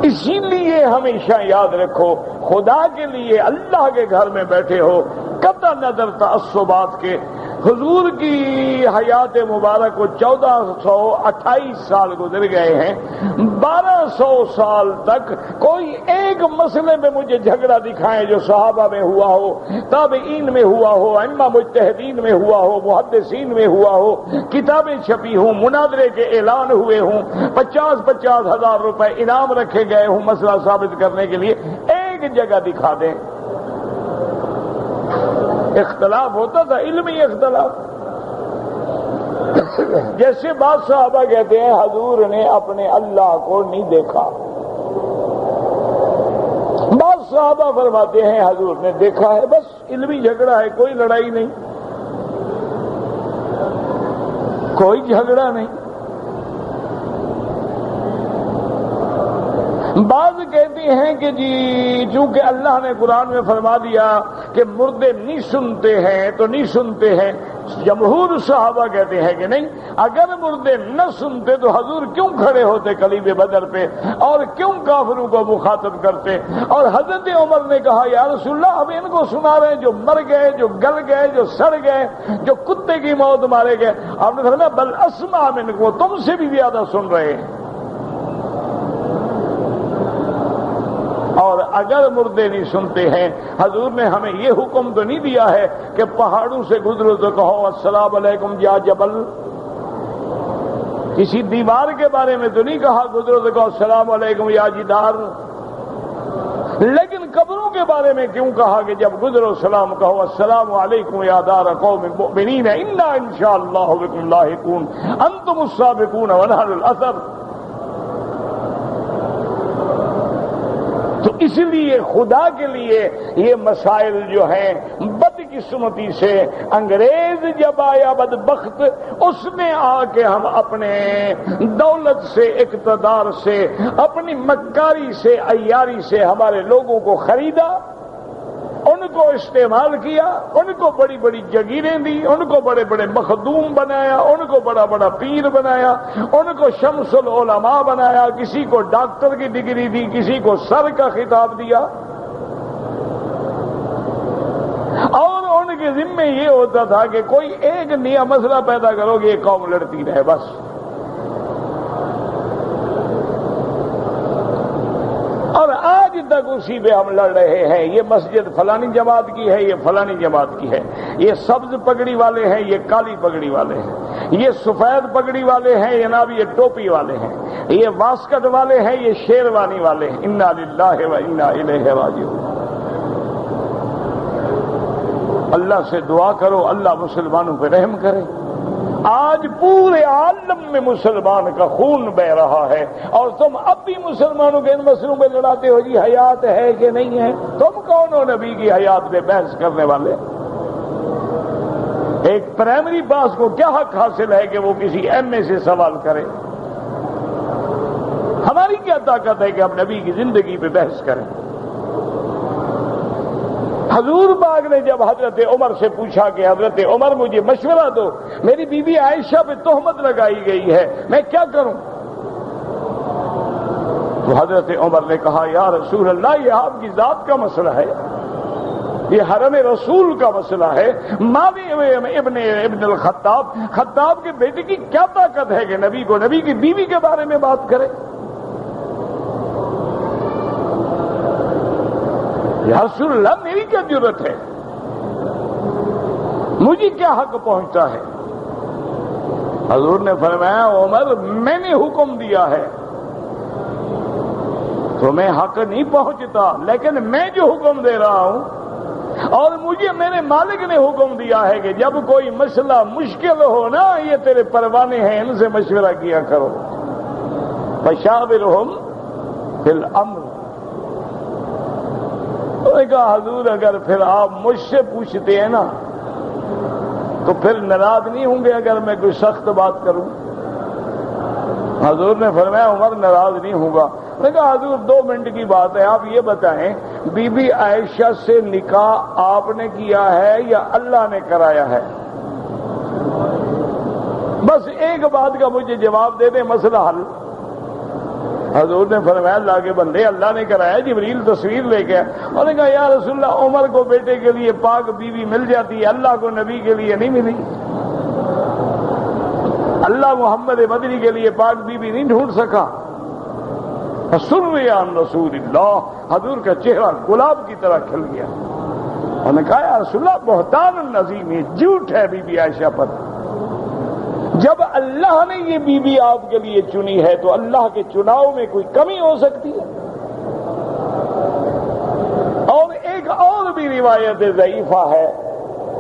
S1: اسی لیے ہمیشہ یاد رکھو، خدا کے لیے اللہ کے گھر میں بیٹھے ہو، قطع نظر تعصبات کے، حضور کی حیات مبارک کو 1428 سال گزر گئے ہیں، 1200 سال تک کوئی ایک مسئلے میں مجھے جھگڑا دکھائیں جو صحابہ میں ہوا ہو، تابعین میں ہوا ہو، ائمہ مجتہدین میں ہوا ہو، محدثین میں ہوا ہو، کتابیں چھپی ہوں، مناظرے کے اعلان ہوئے ہوں، 50-50 ہزار روپے انعام رکھے گئے ہوں مسئلہ ثابت کرنے کے لیے، ایک جگہ دکھا دیں۔ اختلاف ہوتا تھا، علمی اختلاف۔ جیسے بعض صحابہ کہتے ہیں حضور نے اپنے اللہ کو نہیں دیکھا، بعض صحابہ فرماتے ہیں حضور نے دیکھا ہے، بس علمی جھگڑا ہے، کوئی لڑائی نہیں، کوئی جھگڑا نہیں۔ بعض کہتے ہیں کہ جی چونکہ اللہ نے قرآن میں فرما دیا کہ مردے نہیں سنتے ہیں تو نہیں سنتے ہیں، جمہور صحابہ کہتے ہیں کہ نہیں، اگر مردے نہ سنتے تو حضور کیوں کھڑے ہوتے قلیب بدر پہ اور کیوں کافروں کو مخاطب کرتے؟ اور حضرت عمر نے کہا یا رسول اللہ اب ان کو سنا رہے ہیں جو مر گئے، جو گل گئے، جو سڑ گئے، جو کتے کی موت مارے گئے۔ آپ نے فرمایا بل اسمع منکم، تم سے بھی زیادہ سن رہے ہیں۔ اور اگر مردے نہیں سنتے ہیں، حضور نے ہمیں یہ حکم تو نہیں دیا ہے کہ پہاڑوں سے گزرو تو کہو السلام علیکم یا جبل، کسی دیوار کے بارے میں تو نہیں کہا گزرو تو کہو السلام علیکم یا جدار، لیکن قبروں کے بارے میں کیوں کہا کہ جب گزرو سلام کہو السلام علیکم یا دار قوم مؤمنین انا انشاءاللہ بکم لاحقون انتم السابقون ونحن الاثر۔ تو اس لیے خدا کے لیے یہ مسائل جو ہیں بدقسمتی سے انگریز جب آیا بدبخت، اس نے آ کے ہم اپنے دولت سے، اقتدار سے، اپنی مکاری سے، عیاری سے ہمارے لوگوں کو خریدا، ان کو استعمال کیا، ان کو بڑی بڑی جگیریں دی، ان کو بڑے بڑے مخدوم بنایا، ان کو بڑا بڑا پیر بنایا، ان کو شمس العلماء بنایا، کسی کو ڈاکٹر کی ڈگری دی، کسی کو سر کا خطاب دیا، اور ان کے ذمے یہ ہوتا تھا کہ کوئی ایک نیا مسئلہ پیدا کرو گے یہ قوم لڑتی رہے بس۔ اور آج تک اسی پہ ہم لڑ رہے ہیں، یہ مسجد فلانی جماعت کی ہے، یہ فلانی جماعت کی ہے، یہ سبز پگڑی والے ہیں، یہ کالی پگڑی والے ہیں، یہ سفید پگڑی والے ہیں، جناب یہ ٹوپی والے ہیں، یہ واسکٹ والے ہیں، یہ شیروانی والے ہیں۔ انا للہ و انا الیہ راجعون۔ اللہ سے دعا کرو اللہ مسلمانوں پہ رحم کرے۔ آج پورے عالم میں مسلمان کا خون بہ رہا ہے اور تم اب بھی مسلمانوں کے ان مسئلوں پہ لڑاتے ہو جی حیات ہے کہ نہیں ہے؟ تم کون ہو نبی کی حیات پہ بحث کرنے والے؟ ایک پرائمری پاس کو کیا حق حاصل ہے کہ وہ کسی ایم اے سے سوال کرے؟ ہماری کیا طاقت ہے کہ ہم نبی کی زندگی پہ بحث کریں؟ حضور پاک نے جب حضرت عمر سے پوچھا کہ حضرت عمر مجھے مشورہ دو، میری بیوی عائشہ پہ تہمت لگائی گئی ہے، میں کیا کروں؟ تو حضرت عمر نے کہا یا رسول اللہ یہ آپ کی ذات کا مسئلہ ہے، یہ حرم رسول کا مسئلہ ہے۔ معاویہ ابن الخطاب، خطاب کے بیٹے کی کیا طاقت ہے کہ نبی کی بیوی کے بارے میں بات کرے؟ یا رسول اللہ میری کیا ضرورت ہے، مجھے کیا حق پہنچتا ہے؟ حضور نے فرمایا عمر میں نے حکم دیا ہے، تمہیں حق نہیں پہنچتا، لیکن میں جو حکم دے رہا ہوں اور مجھے میرے مالک نے حکم دیا ہے کہ جب کوئی مسئلہ مشکل ہو نا، یہ تیرے پروانے ہیں ان سے مشورہ کیا کرو، فشاورہم فی الامر۔ تو نے کہا حضور اگر پھر آپ مجھ سے پوچھتے ہیں نا تو پھر ناراض نہیں ہوں گے اگر میں کوئی سخت بات کروں؟ حضور نے فرمایا عمر ناراض نہیں ہوگا۔ میں نے کہا حضور 2 منٹ کی بات ہے، آپ یہ بتائیں بی بی عائشہ سے نکاح آپ نے کیا ہے یا اللہ نے کرایا ہے؟ بس ایک بات کا مجھے جواب دے دیں، مسئلہ حل۔ حضور نے فرمایا اللہ کے بندے، اللہ نے کرایا، جبریل تصویر لے کے انہوں نے کہا یا رسول اللہ عمر کو بیٹے کے لیے پاک بیوی مل جاتی ہے، اللہ کو نبی کے لیے نہیں ملی، اللہ محمد مدنی کے لیے پاک بیوی نہیں ڈھونڈ سکا۔ عن رسول اللہ، حضور کا چہرہ گلاب کی طرح کھل گیا۔ انہوں نے کہا یا رسول اللہ بہتان العظیم، یہ جھوٹ ہے بی بی عائشہ پر، جب اللہ نے یہ بی بی آپ کے لیے چنی ہے تو اللہ کے چناؤ میں کوئی کمی ہو سکتی ہے؟ اور ایک اور بھی روایت ضعیفہ ہے،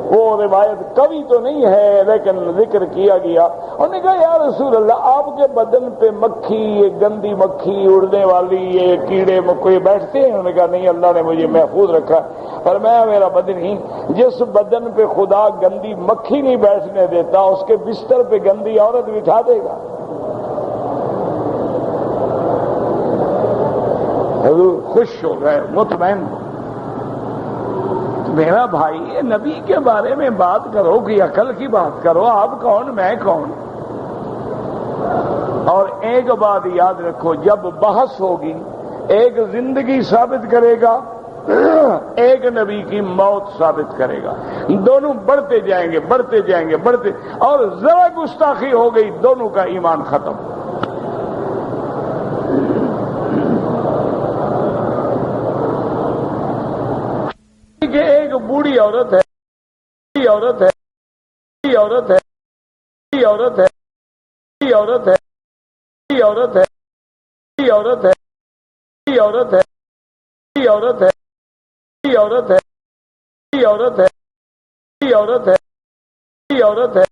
S1: وہ روایت کبھی تو نہیں ہے لیکن ذکر کیا گیا۔ انہوں نے کہا یا رسول اللہ آپ کے بدن پہ مکھی، یہ گندی مکھی اڑنے والی، یہ کیڑے مکوڑے بیٹھتے ہیں؟ انہوں نے کہا نہیں، اللہ نے مجھے محفوظ رکھا۔ فرمایا میرا بدن ہی، جس بدن پہ خدا گندی مکھی نہیں بیٹھنے دیتا اس کے بستر پہ گندی عورت بٹھا دے گا۔ حضور خوش ہو گئے، مطمئن۔ میرا بھائی یہ نبی کے بارے میں بات کرو، کہ عقل کی بات کرو، آپ کون میں کون؟ اور ایک بات یاد رکھو، جب بحث ہوگی ایک زندگی ثابت کرے گا، ایک نبی کی موت ثابت کرے گا، دونوں بڑھتے جائیں گے بڑھتے جائیں گے بڑھتے، اور ذرا گستاخی ہو گئی دونوں کا ایمان ختم۔ کہ ایک بوڑھی عورت ہے، عورت ہے، عورت ہے، عورت ہے، عورت ہے، عورت ہے، عورت ہے، عورت ہے، عورت ہے، عورت ہے، عورت ہے، عورت ہے، عورت ہے، عورت ہے،